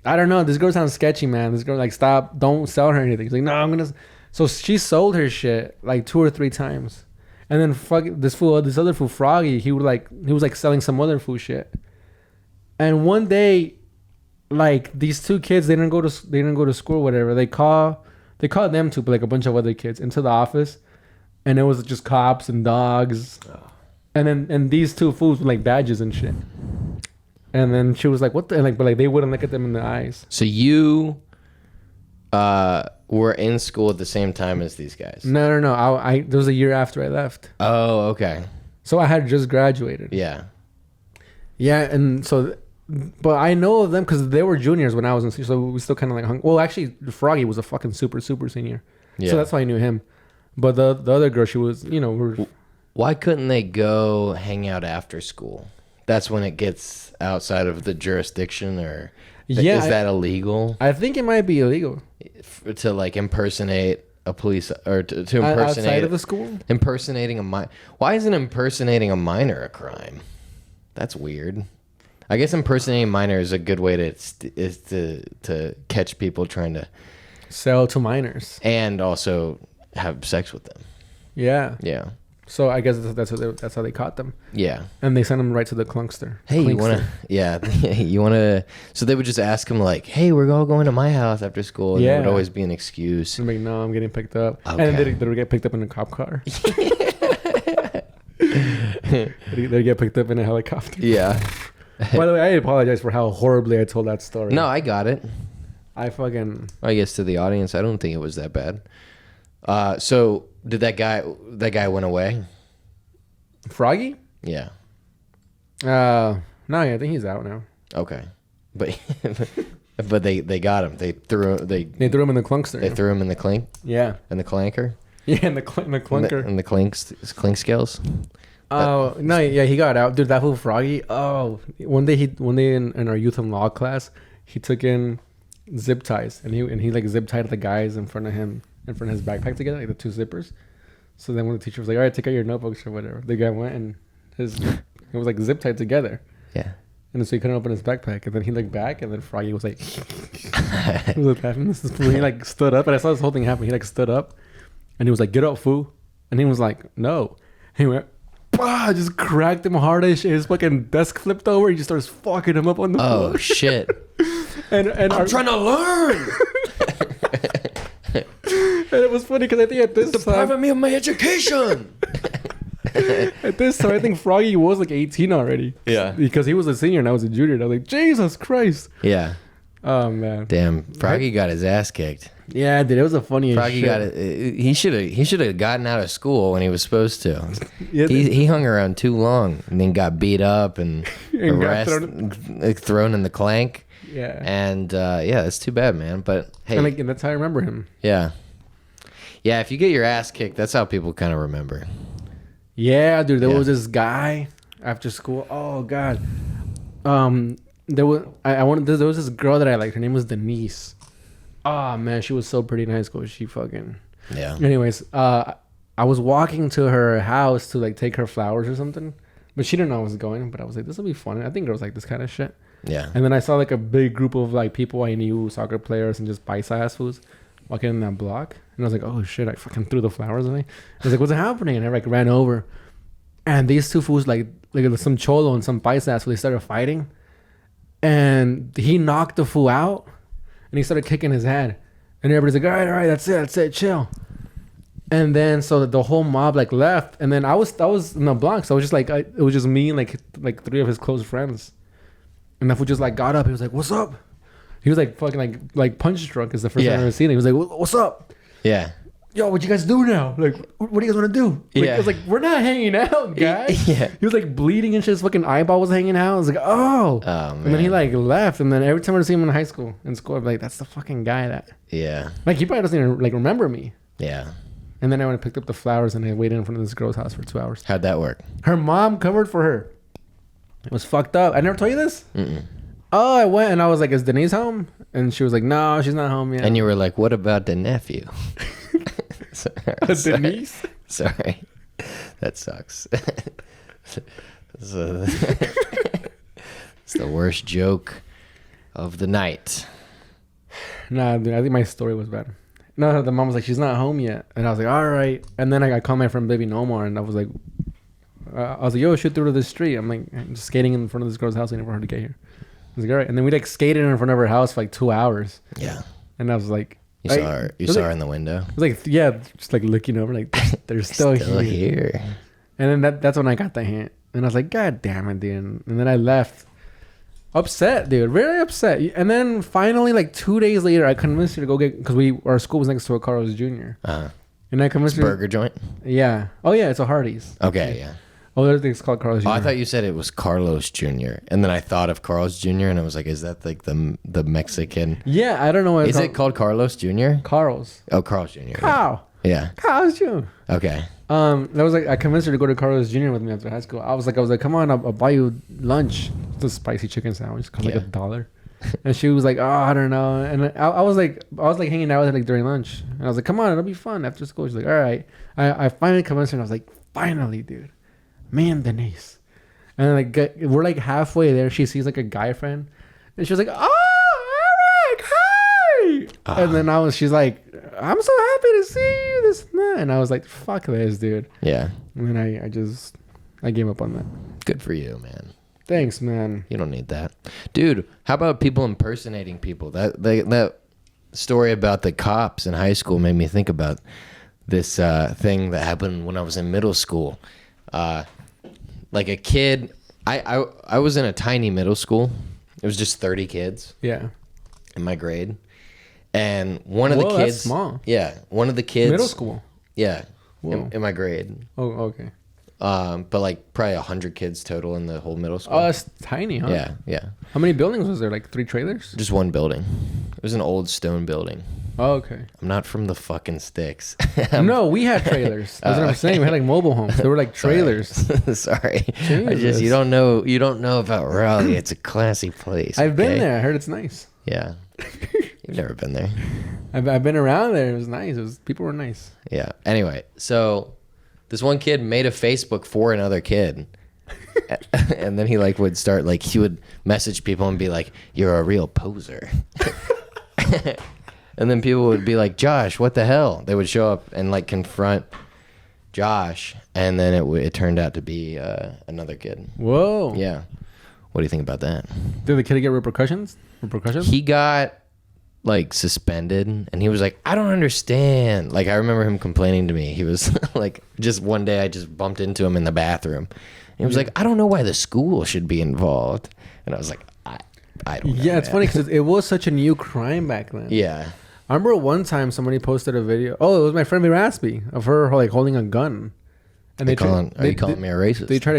I don't know. This girl sounds sketchy, man. This girl, like, stop. Don't sell her anything." He's like, "No, I'm gonna." So she sold her shit like 2 or 3 times. And then this other fool, Froggy, he was like selling some other fool shit. And one day, like, these 2 kids, they didn't go to school or whatever. They called them two, but like a bunch of other kids into the office, and it was just cops and dogs. And these 2 fools with like badges and shit. And then she was like, "What the?" And like, but like they wouldn't look at them in the eyes. So you were in school at the same time as these guys? No. I there was a year after I left. Oh, okay. So I had just graduated. Yeah. Yeah, and so, but I know of them because they were juniors when I was in senior, so we still kind of like hung. Well, actually, Froggy was a fucking super senior, so that's why I knew him. But the other girl, she was, you know, why couldn't they go hang out after school? That's when it gets outside of the jurisdiction, or is that illegal? I think it might be illegal to like impersonate a police, or to impersonate outside of the school. Impersonating a minor. Why isn't impersonating a minor a crime? That's weird. I guess impersonating a minor is a good way to catch people trying to sell to minors and also have sex with them. Yeah. Yeah. So I guess that's how they caught them. Yeah. And they sent them right to the Clunkster. Hey, you wanna? Yeah, you wanna? So they would just ask him like, "Hey, we're all going to my house after school," and there would always be an excuse. I'm like, "No, I'm getting picked up," Okay. and then they would get picked up in a cop car. They get picked up in a helicopter. Yeah. By the way, I apologize for how horribly I told that story. No, I got it. I guess to the audience, I don't think it was that bad. So did that guy went away? Froggy? Yeah. No, yeah, I think he's out now. Okay. But but they got him. They threw him in the Clunkster. They threw him in the clink? Yeah. In the clanker? Yeah, in the Clunker. In the clink scales? Oh, no, yeah, he got out. Dude, that fool Froggy. Oh, one day in our youth and law class, he took in zip ties and he like zip tied the guys in front of his backpack together, like the 2 zippers. So then when the teacher was like, "All right, take out your notebooks or whatever," the guy went and it was like zip tied together. Yeah. And so he couldn't open his backpack, and then he looked back, and then Froggy was like, he was like laughing. He like stood up, and I saw this whole thing happen. He like stood up, and he was like, "Get up, fool!" And he was like, "No." And he went, bah, just cracked him hard as shit. His fucking desk flipped over. He just starts fucking him up on the floor. Oh shit! and I'm trying to learn. And it was funny because I think at this time, depriving me of my education. At this time, I think Froggy was like 18 already. Yeah. Because he was a senior and I was a junior. And I was like, Jesus Christ. Yeah. Oh, man. Damn. Froggy got his ass kicked. Yeah, dude. It was a funny Froggy shit. got it. He should have gotten out of school when he was supposed to. Yeah, he hung around too long and then got beat up and thrown in the clank. Yeah. And yeah, it's too bad, man. But hey. And that's how I remember him. Yeah. Yeah, if you get your ass kicked, that's how people kind of remember. Yeah, dude. There was this guy after school. Oh God. There was there was this girl that I liked. Her name was Denise. Oh man, she was so pretty in high school. She fucking. Yeah. Anyways, I was walking to her house to like take her flowers or something, but she didn't know I was going. But I was like, this will be fun. I think girls like this kind of shit. Yeah. And then I saw like a big group of like people I knew, soccer players and just paisa ass fools walking in that block. And I was like, oh shit, I fucking threw the flowers away. I was like, what's happening? And I like ran over. And these 2 fools like some cholo and some paisa ass, so they started fighting. And he knocked the fool out and he started kicking his head. And everybody's like, all right, that's it, chill. And then so the whole mob like left. And then I was in the block, so I was just like, it was just me and like 3 of his close friends. And that fool just like got up. He was like, what's up? He was like fucking like punch drunk is the first time I've ever seen it. He was like, what's up? Yeah. Yo, what you guys do now? Like, what do you guys want to do? Like, I was like, we're not hanging out, guys. Yeah. He was like bleeding and shit. His fucking eyeball was hanging out. I was like, oh. Man. And then he like left. And then every time I see him in school, I'm like, that's the fucking guy that. Yeah. Like, he probably doesn't even like remember me. Yeah. And then I went and picked up the flowers and I waited in front of this girl's house for 2 hours. How'd that work? Her mom covered for her. It was fucked up. I never told you this. Mm-mm. Oh, I went and I was like, "Is Denise home?" And she was like, "No, she's not home yet." And you were like, "What about the nephew?" Denise. Sorry, that sucks. So, it's the worst joke of the night. Nah, dude, I think my story was bad. No, the mom was like, "She's not home yet," and I was like, "All right." And then I called my friend Baby No More, and I was like, "Yo, shoot through to the street." I'm like, just skating in front of this girl's house, waiting for her to get here. I was like, "All right," and then we like skated in front of her house for like 2 hours. Yeah. And I was like, You saw her. You saw her in the window. It was like, yeah, just like looking over, like they're still here. And then that's when I got the hint, and I was like, "God damn it, dude!" And then I left. Upset, dude, very upset. And then finally, like 2 days later, I convinced her to go get, because our school was next to a Carl's Jr. And I convinced her. Burger joint. Yeah. Oh yeah, it's a Hardee's. Okay, yeah. Oh, there's things called Carl's Jr. Oh, I thought you said it was Carlos Jr. And then I thought of Carl's Jr. and I was like, is that like the Mexican? Yeah, I don't know what Is it called Carlos Jr.? Carl's. Oh, Carl's Jr. Carl. Yeah. Carl's Jr. Okay. That was like, I convinced her to go to Carl's Jr. with me after high school. I was like, "Come on, I'll buy you lunch." It's a spicy chicken sandwich. It cost like $1. And she was like, "Oh, I don't know." And I was like hanging out with her like during lunch. And I was like, "Come on, it'll be fun after school." She's like, "All right." I finally convinced her, and I was like, "Finally, dude, man, Denise." And then like we're like halfway there. She sees like a guy friend, and she was like, "Oh, Eric, hi." And then she's like, "I'm so happy to see you." This and that. And I was like, "Fuck this, dude." Yeah. And then I gave up on that. Good for you, man. Thanks, man. You don't need that. Dude, how about people impersonating people? That story about the cops in high school made me think about this thing that happened when I was in middle school. Like a kid, I was in a tiny middle school. It was just 30 kids. Yeah. In my grade. And one of the kids. That's small. Yeah. One of the kids. Middle school. Yeah. In my grade. Oh, okay. But like probably 100 kids total in the whole middle school. Oh, that's tiny, huh? Yeah, yeah. How many buildings was there? Like 3 trailers? Just one building. It was an old stone building. Oh, okay. I'm not from the fucking sticks. No, we had trailers. That's what I'm saying. We had like mobile homes. They were like trailers. Sorry. You don't know about Raleigh. It's a classy place. I've been there. I heard it's nice. Yeah. You've never been there. I've been around there. It was nice. People were nice. Yeah. Anyway, so this one kid made a Facebook for another kid. And then he like would start like he would message people and be like, "You're a real poser." And then people would be like, "Josh, what the hell?" They would show up and like confront Josh, and then it turned out to be another kid. Whoa. Yeah. What do you think about that? Did the kid get repercussions? He got like suspended, and he was like, "I don't understand." Like I remember him complaining to me. He was like, just one day I just bumped into him in the bathroom. And he was like, "I don't know why the school should be involved." And I was like, I don't know. Yeah, it's funny because it was such a new crime back then. Yeah. I remember one time somebody posted a video. Oh, it was my friend Raspy of her like holding a gun. And are you calling me a racist? They tried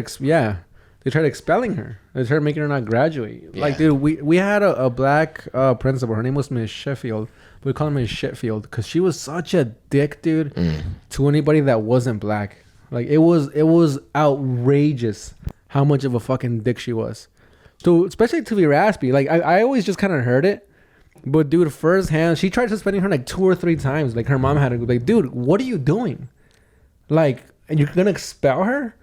expelling her. They tried making her not graduate. Yeah. Like, dude, we had a black principal. Her name was Miss Sheffield. We call her Miss Sheffield because she was such a dick, dude, to anybody that wasn't black. Like, it was outrageous how much of a fucking dick she was. So, especially to Raspy. Like, I always just kind of heard it. But, dude, firsthand, she tried suspending her like 2 or 3 times. Like, her mom had to go, like, "Dude, what are you doing? Like, and you're going to expel her?"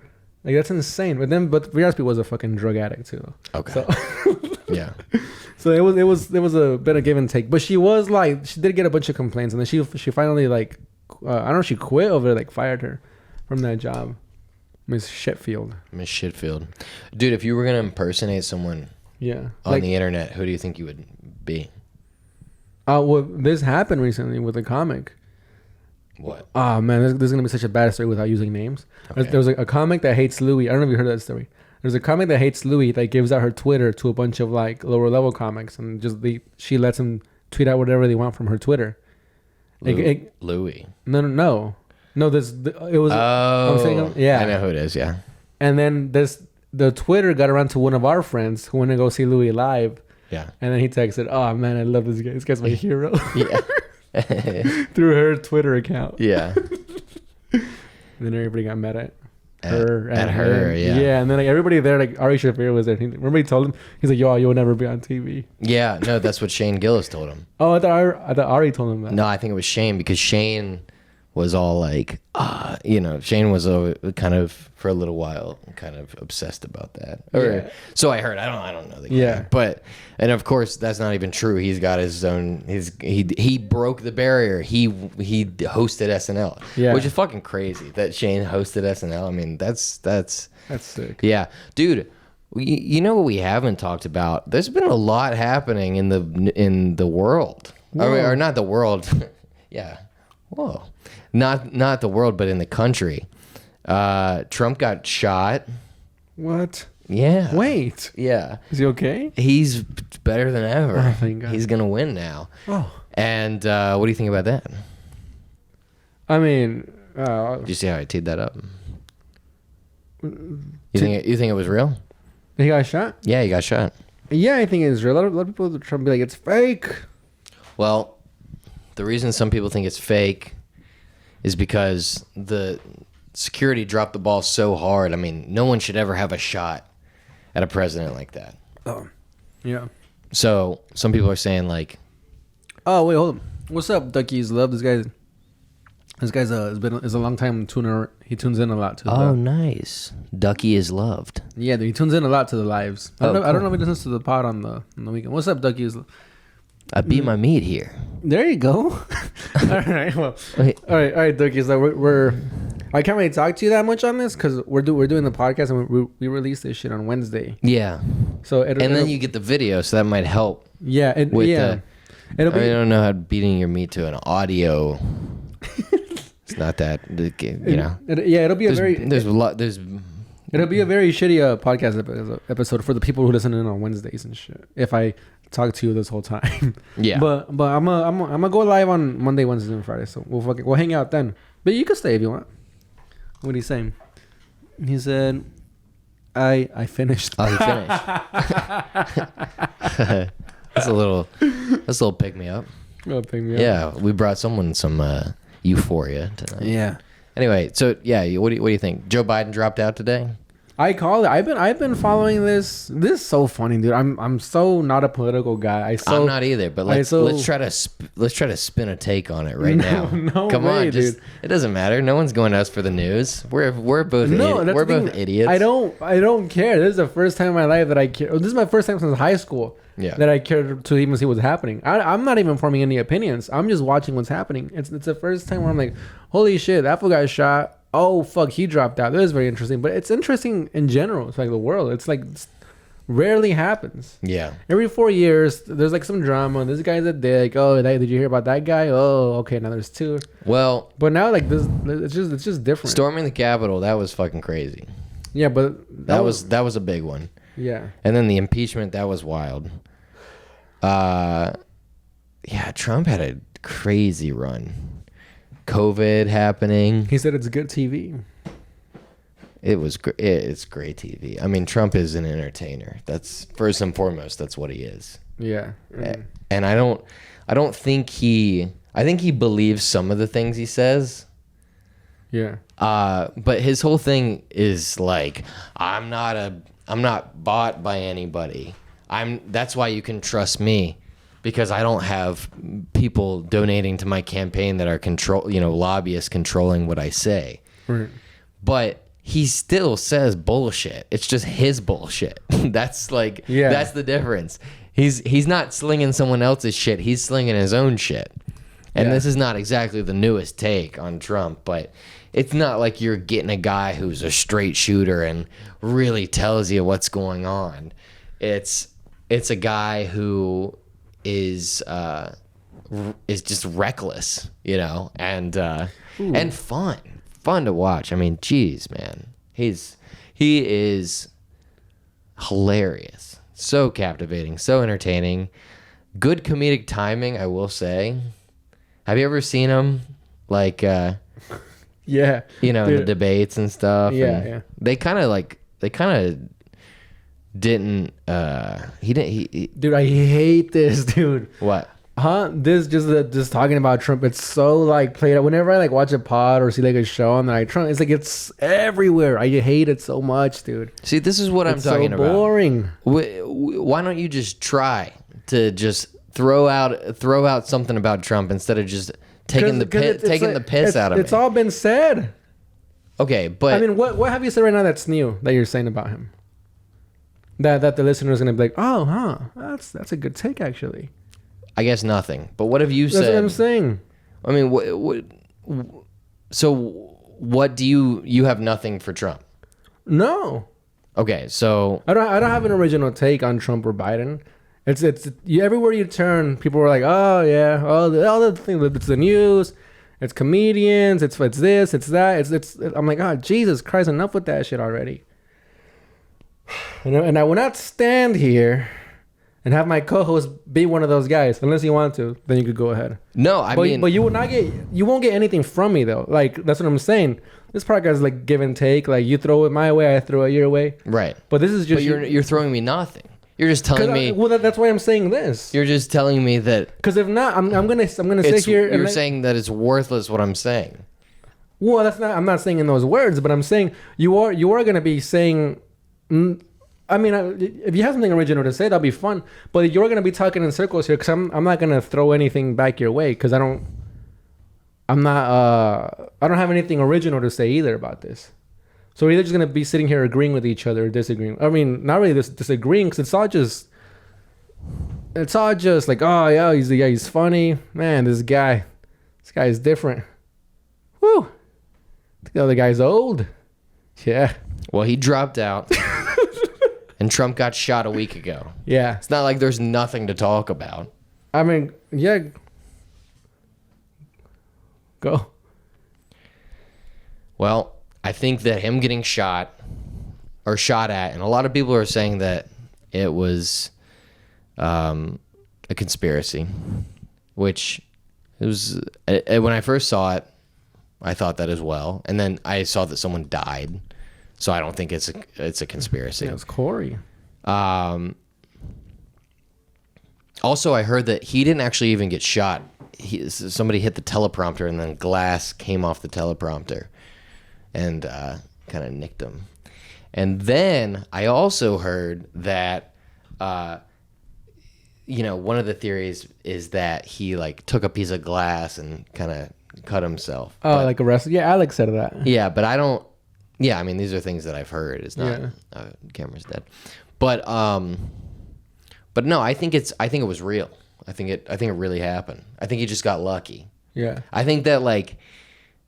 Like, that's insane. But Raspy was a fucking drug addict, too. Okay. So, yeah. So, it was a bit of give and take. But she was, like, she did get a bunch of complaints. And then she finally, like, I don't know if she quit or, like, fired her from that job. Miss Sheffield. Dude, if you were going to impersonate someone on the internet, who do you think you would be? Well, this happened recently with a comic. What? Oh, man, this is going to be such a bad story without using names. Okay. There was a comic that hates Louis. I don't know if you heard that story. There's a comic that hates Louis that gives out her Twitter to a bunch of, like, lower level comics. And she lets them tweet out whatever they want from her Twitter. Louis? No. No, it was... Oh, I'm saying, yeah. I know who it is, yeah. And then the Twitter got around to one of our friends who went to go see Louis live. Yeah. And then he texted, "Oh, man, I love this guy. This guy's my hero." Yeah. Through her Twitter account. Yeah. And then everybody got mad at it. her at and her, him. yeah. And then like everybody there, like Ari Shaffir was there. Remember he told him, he's like, "Yo, you'll never be on TV." Yeah, no, that's what Shane Gillis told him. Oh, I thought Ari told him that. No, I think it was Shane, because Shane was all like, Shane was kind of, for a little while, kind of obsessed about that. Or, so I heard. I don't know the guy. Yeah. But, and of course, that's not even true. He's got his own, he broke the barrier. He hosted SNL. Yeah. Which is fucking crazy that Shane hosted SNL. I mean, that's sick. Yeah. Dude, you know what we haven't talked about? There's been a lot happening in the world. Or not the world. Yeah. Whoa. Not the world, but in the country. Trump got shot. What? Yeah. Wait. Yeah. Is he okay? He's better than ever. Oh, thank God. He's gonna win now. Oh. And what do you think about that? I mean, Did you see how I teed that up? You think it was real? he got shot? Yeah, he got shot. Yeah, I think it's real. A lot of people try to be like, it's fake. Well, the reason some people think it's fake is because the security dropped the ball so hard. I mean, no one should ever have a shot at a president like that. Oh, yeah. So some people are saying like, oh wait, hold on. What's up, Duckies? Love this guy. This guy's is a long time tuner. He tunes in a lot to. Oh, nice. Ducky is loved. Yeah, dude, he tunes in a lot to the lives. I don't know if he listens to the pod on the weekend. What's up, Duckies? I beat my meat here. There you go. All right, well, all right, Duckies. I can't really talk to you that much on this because we're doing the podcast and we release this shit on Wednesday. Yeah. So then you get the video, so that might help. Yeah, I don't know how beating your meat to an audio. It's not that, it'll be it'll be a very shitty podcast episode for the people who listen in on Wednesdays and shit. If I talk to you this whole time, yeah. But I'm gonna go live on Monday, Wednesday, and Friday. So we'll hang out then. But you can stay if you want. What are you saying? He said, I finished. Oh, he finished. That's a little pick me up. Oh, pick me up. Yeah, we brought someone some euphoria tonight. Yeah. Anyway, so yeah, what do you think? Joe Biden dropped out today? I call it. I've been following this. This is so funny, dude. I'm so not a political guy. I'm not either. But let's try to spin a take on it right now. No Come way, on, dude. It doesn't matter. No one's going to us for the news. We're both both idiots. I don't care. This is the first time in my life that I care. This is my first time since high school. Yeah. That I cared to even see what's happening. I'm not even forming any opinions. I'm just watching what's happening. It's the first time where I'm like, holy shit, that fool got shot. Oh fuck, he dropped out. That is very interesting. But it's interesting in general. It's like the world. It's like rarely happens. Yeah. Every 4 years, there's like some drama. This guy's a dick. Oh, did you hear about that guy? Oh, okay. Now there's two. Well, but now like this, it's just different. Storming the Capitol, that was fucking crazy. Yeah, but that was a big one. Yeah. And then the impeachment, that was wild. Yeah, Trump had a crazy run. COVID happening. He said it's good TV. It's great TV. I mean, Trump is an entertainer. That's first and foremost. That's what he is. Yeah. And I don't think I think he believes some of the things he says. Yeah. But his whole thing is like, I'm not bought by anybody. That's why you can trust me, because I don't have people donating to my campaign that are lobbyists controlling what I say. Right. But he still says bullshit. It's just his bullshit. That's like, that's the difference. He's not slinging someone else's shit. He's slinging his own shit. And this is not exactly the newest take on Trump, but it's not like you're getting a guy who's a straight shooter and really tells you what's going on. It's a guy who is just reckless, and fun to watch. I mean, geez, man, he is hilarious, so captivating, so entertaining, good comedic timing, I will say. Have you ever seen him like yeah, in the debates and stuff? Yeah. They kind of didn't he dude, I hate this, dude. What? This just talking about Trump. It's so like played out. Whenever I like watch a pod or see like a show on like Trump, it's like it's everywhere. I hate it so much, dude. See, this is what I'm talking so about. Boring. Why don't you just try to just throw out something about Trump instead of just taking the piss out of it? It's all been said. Okay, but I mean, what have you said right now that's new that you're saying about him? That the listener is gonna be like, oh, huh, that's a good take actually. I guess nothing. But what have you said? That's what I'm saying. I mean, so what do you have nothing for Trump? No. Okay, so I don't have an original take on Trump or Biden. It's everywhere you turn, people were like, oh yeah, all the things. It's the news, it's comedians, it's this, it's that. It's I'm like, oh Jesus Christ, enough with that shit already. And I will not stand here and have my co-host be one of those guys, unless you want to. Then you could go ahead. No, I mean, but you won't get anything from me though. Like that's what I'm saying. This podcast is like give and take. Like you throw it my way, I throw it your way. Right. But this is just. But you're throwing me nothing. You're just telling me. That's why I'm saying this. You're just telling me that. Because if not, I'm gonna sit here. You're saying that it's worthless. What I'm saying. Well, that's not. I'm not saying in those words, but I'm saying you are gonna be saying. I mean, if you have something original to say, that'll be fun. But you're gonna be talking in circles here because I'm not gonna throw anything back your way because I don't have anything original to say either about this. So we're either just gonna be sitting here agreeing with each other or disagreeing. I mean, not really disagreeing because it's all just like, oh yeah, he's funny, man. This guy is different. Woo. The other guy's old. Yeah. Well, he dropped out. And Trump got shot a week ago. Yeah. It's not like there's nothing to talk about. I mean, yeah. Go. Well, I think that him getting shot at, and a lot of people are saying that it was a conspiracy, which it was. When I first saw it, I thought that as well. And then I saw that someone died. So I don't think it's a conspiracy. Yeah, it's Corey. Also, I heard that he didn't actually even get shot. Somebody hit the teleprompter, and then glass came off the teleprompter and kind of nicked him. And then I also heard that, one of the theories is that he like took a piece of glass and kind of cut himself. Oh, like a wrestler? Yeah, Alex said that. Yeah, but I don't. Yeah, I mean, these are things that I've heard. It's not camera's dead, but no, I think it was real. I think it really happened. I think he just got lucky. Yeah, I think that like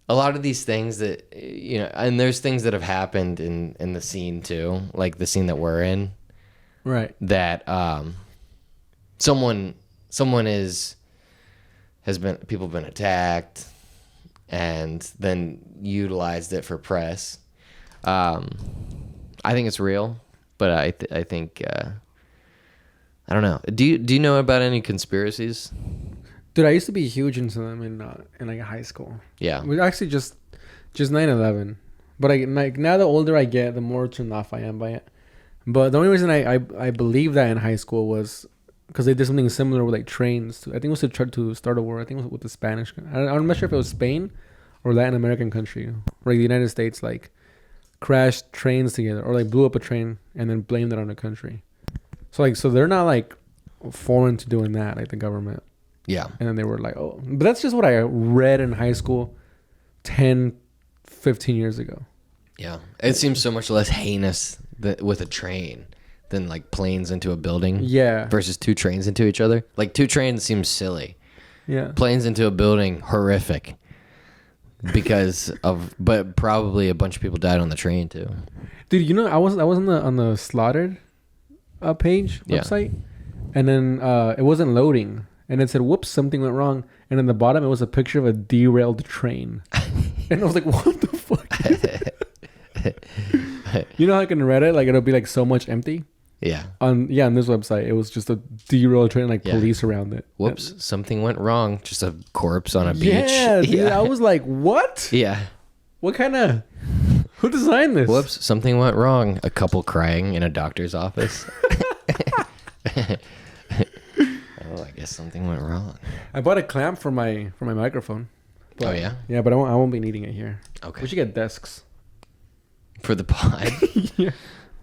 a lot of these things that and there's things that have happened in the scene too, like the scene that we're in, right? That people have been attacked, and then utilized it for press. I think it's real, but I think I don't know. Do you know about any conspiracies? Dude, I used to be huge into them in like high school. Yeah, we actually just 9/11. But like now, the older I get, the more turned off I am by it. But the only reason I believed that in high school was because they did something similar with like trains. I think it was to try to start a war. I think it was with the Spanish. I'm not sure if it was Spain or Latin American country, or like the United States, like crashed trains together or like blew up a train and then blamed it on a country. So they're not like foreign to doing that, like the government. Yeah. And then they were like, oh, but that's just what I read in high school 10, 15 years ago. Yeah. It seems so much less heinous with a train than like planes into a building. Yeah. Versus two trains into each other. Like two trains seems silly. Yeah. Planes into a building, horrific. But probably a bunch of people died on the train too. Dude, I was on the slaughtered page website, and then it wasn't loading, and it said, "Whoops, something went wrong." And in the bottom, it was a picture of a derailed train, and I was like, "What the fuck?" You know, like in Reddit, like it'll be like so much empty. Yeah. On this website, it was just a derailed train, like police around it. Whoops, something went wrong. Just a corpse on a beach. Yeah, dude, I was like, what? Yeah. What kind of... Who designed this? Whoops, something went wrong. A couple crying in a doctor's office. Oh, I guess something went wrong. I bought a clamp for my microphone. Oh yeah. Yeah, but I won't be needing it here. Okay. We should get desks. For the pod. Yeah.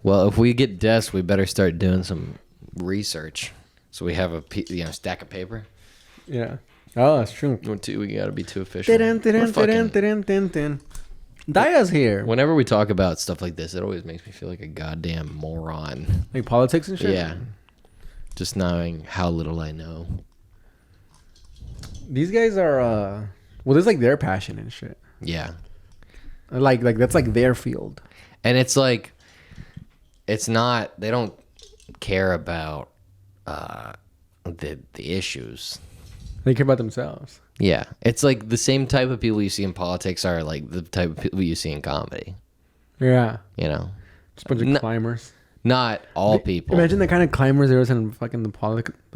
Well, if we get desks, we better start doing some research. So we have a stack of paper. Yeah. Oh, that's true. We gotta be too official. Daya's here. Whenever we talk about stuff like this, it always makes me feel like a goddamn moron. Like politics and shit? Yeah. Just knowing how little I know. These guys are, well, this is like their passion and shit. Yeah. Like that's like their field. And it's like, it's not, they don't care about the issues. They care about themselves. Yeah. It's like the same type of people you see in politics are like the type of people you see in comedy. Yeah. You know? Just a bunch of climbers. Not all people. Imagine the kind of climbers there is in fucking the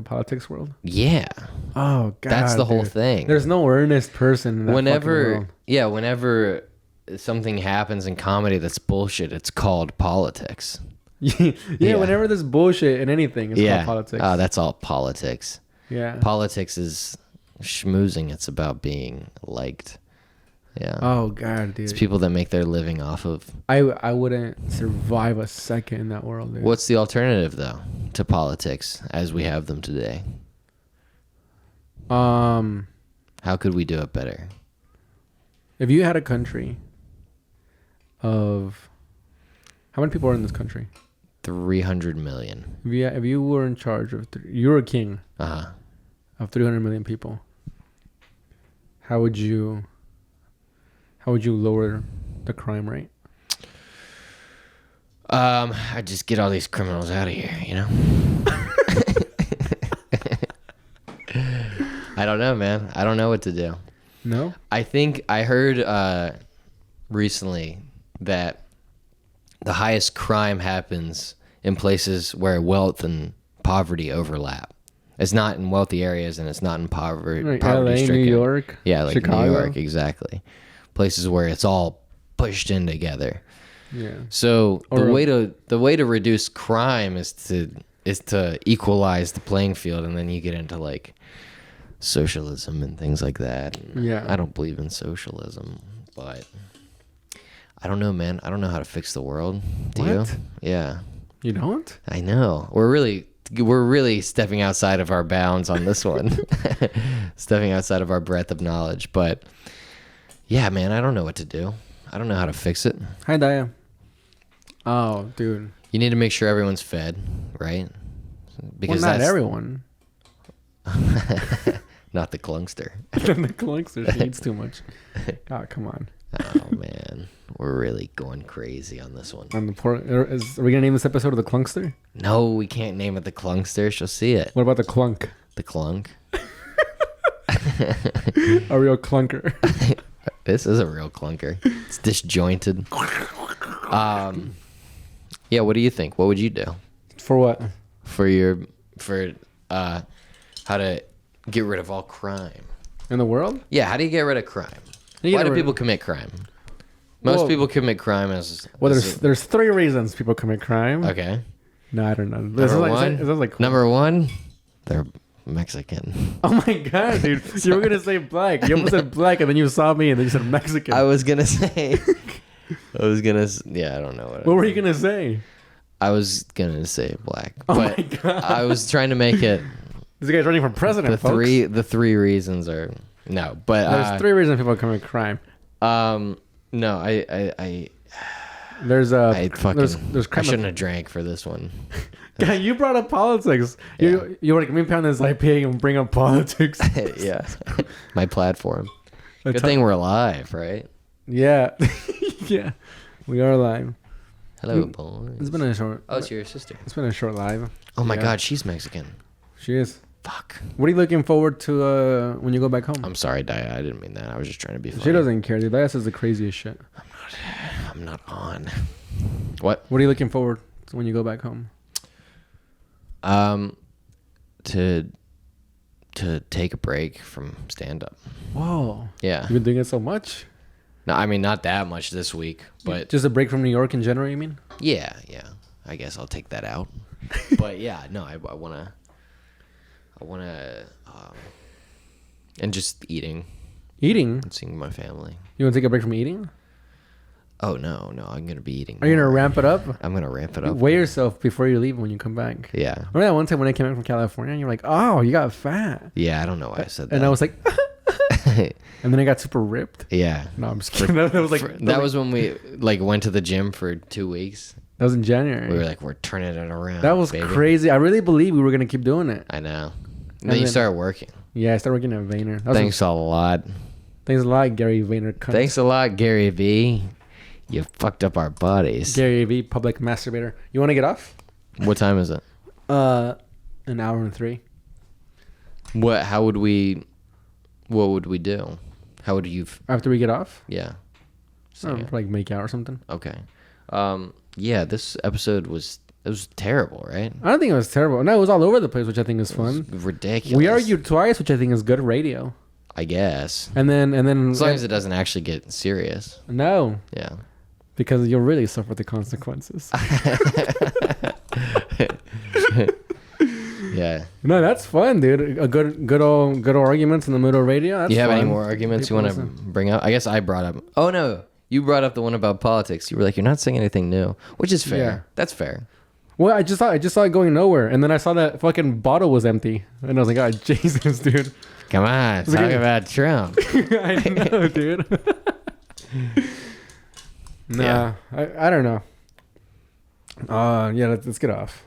politics world. Yeah. Oh, God. That's the whole thing. There's no earnest person in that fucking world. Yeah, whenever something happens in comedy that's bullshit, it's called politics. Yeah, whenever there's bullshit in anything, it's called politics. Oh, that's all politics. Yeah. Politics is schmoozing. It's about being liked. Yeah. Oh, God, dude. It's people that make their living off of. I wouldn't survive a second in that world, dude. What's the alternative, though, to politics as we have them today? How could we do it better? If you had a country of... How many people are in this country? 300 million. If you were in charge of... You were a king of 300 million people. How would you lower the crime rate? I'd just get all these criminals out of here, you know? I don't know, man. I don't know what to do. No? I think I heard recently that the highest crime happens in places where wealth and poverty overlap. It's not in wealthy areas and it's not in poverty. Like LA, New York, yeah, like Chicago. New York, exactly. Places where it's all pushed in together. Yeah. So the way to reduce crime is to equalize the playing field, and then you get into like socialism and things like that. And yeah. I don't believe in socialism, but I don't know, man. I don't know how to fix the world. Do you? Yeah. You don't? I know. We're really stepping outside of our bounds on this one. Stepping outside of our breadth of knowledge, but yeah, man, I don't know what to do. I don't know how to fix it. Hi, Daya. Oh, dude. You need to make sure everyone's fed, right? Because not everyone. Not the clunkster. The clunkster, she eats too much. Oh, come on. Oh, man. We're really going crazy on this one. On the are we going to name this episode of the clunkster? No, we can't name it the clunkster. She'll see it. What about the clunk? The clunk? A real clunker. This is a real clunker. It's disjointed. Yeah, what do you think? What would you do? For what? For how to get rid of all crime. In the world? Yeah, how do you get rid of crime? Why do people commit crime? Most people commit crime as... Well, there's three reasons people commit crime. Okay. No, I don't know. Number one, they're Mexican. Oh my God, dude. You were going to say black. You almost said black and then you saw me and then you said Mexican. I was going to say... Yeah, I don't know what were you going to say? I was going to say black. Oh but my God. I was trying to make it... This guy's running for president, folks. The three reasons are... No, but... There's three reasons people commit crime. No, There's I crime shouldn't have drank for this one. God, you brought up politics. Yeah. You were like, me pound this IPA and bring up politics. Yeah. My platform. Good thing we're alive, right? Yeah. Yeah. We are live. Hello, boys. It's been a short... Oh, it's your sister. It's been a short live. Oh my God, she's Mexican. She is. Fuck. What are you looking forward to when you go back home? I'm sorry, Daya. I didn't mean that. I was just trying to be funny. She doesn't care, dude. Daya says the craziest shit. I'm not on. What? What are you looking forward to when you go back home? To take a break from stand-up. Whoa. Yeah. You've been doing it so much? No, I mean, not that much this week, but... Just a break from New York in general, you mean? Yeah. I guess I'll take that out. But yeah, no, I I want to, and just eating Eating? and seeing my family. You want to take a break from eating? Oh, no, I'm going to be eating. Are you going to ramp it up? I'm going to ramp it up. Weigh yourself before you leave when you come back. Yeah. Remember that one time when I came back from California and you're like, oh, you got fat. Yeah, I don't know why I said that. And I was like, and then I got super ripped. Yeah. No, I'm just kidding. That was when we like went to the gym for 2 weeks. That was in January. We were like, we're turning it around. That was crazy. I really believe we were going to keep doing it. I know. And then you started working. Yeah, I started working at Vayner. Thanks a lot. Thanks a lot, Gary Vayner. Cunt. Thanks a lot, Gary V. You fucked up our bodies. Gary V, public masturbator. You want to get off? What time is it? An hour and 3. What would we do? How would you... After we get off? Yeah. Like make out or something. Okay. Yeah, this episode was terrible, right? I don't think it was terrible. No, it was all over the place, which I think is fun. Ridiculous. We argued twice, which I think is good radio. I guess. And then as long as it doesn't actually get serious. No. Yeah. Because you'll really suffer the consequences. Yeah. No, that's fun, dude. A good old arguments in the middle of radio. That's you have fun. any more arguments People you want to bring up? I guess I brought up. Oh no, you brought up the one about politics. You were like, you're not saying anything new, which is fair. Yeah. That's fair. Well, I just saw it going nowhere, and then I saw that fucking bottle was empty, and I was like, oh Jesus, dude. Come on, talk about Trump. I know, dude. Nah, yeah. I don't know. Yeah, let's get off.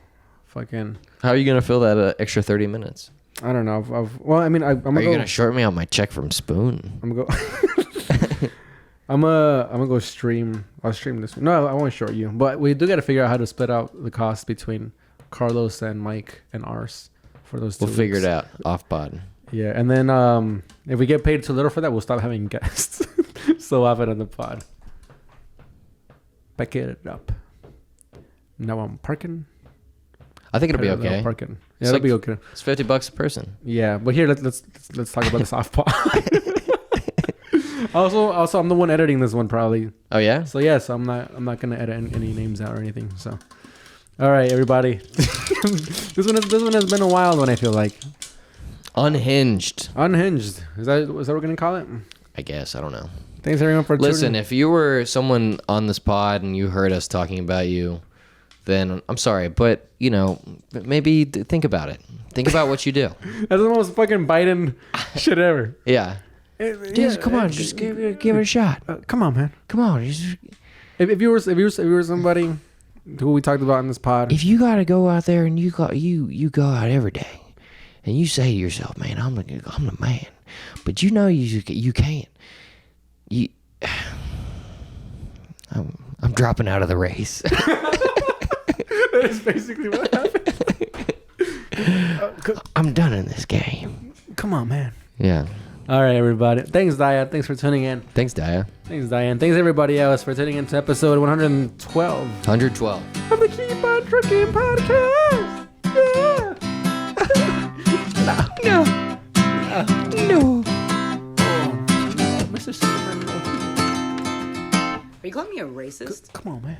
Fucking. How are you gonna fill that extra 30 minutes? I don't know. Well, I mean, I'm gonna. Are you gonna short me out my check from Spoon? I'm gonna go. I'm gonna go stream. I'll stream this one. No, I won't short you, but we do got to figure out how to split out the cost between Carlos and Mike and ours for those 2 We'll figure it out off pod. Yeah, and then if we get paid too little for that, we'll stop having guests. So often on the pod. Back it up. Now I'm parking. I think it'll be okay. Parking. Yeah, it'll be okay. It's $50 a person. Yeah, but here let's talk about this off pod. Also, I'm the one editing this one probably. Oh yeah. So yeah, so I'm not gonna edit any names out or anything. So, all right, everybody. this one has been a wild one. I feel like. Unhinged. Is that what we're gonna call it? I guess. I don't know. Thanks everyone for tuning. Listen, if you were someone on this pod and you heard us talking about you, then I'm sorry, but maybe think about it. Think about what you do. That's the most fucking Biden shit ever. Yeah. Come on, just give it a shot. Come on, man. Come on. If you were somebody who we talked about in this pod, if you gotta go out there and you go out every day, and you say to yourself, "Man, I'm the man," but you can't. I'm dropping out of the race. That is basically what happened. I'm done in this game. Come on, man. Yeah. All right, everybody. Thanks, Daya. Thanks for tuning in. Thanks, Daya. Thanks, Diane. Thanks, everybody else, for tuning in to episode 112. 112. Of the Keep On Trucking podcast. Yeah. No. Oh, Mr. Superman. Are you calling me a racist? Come on, man.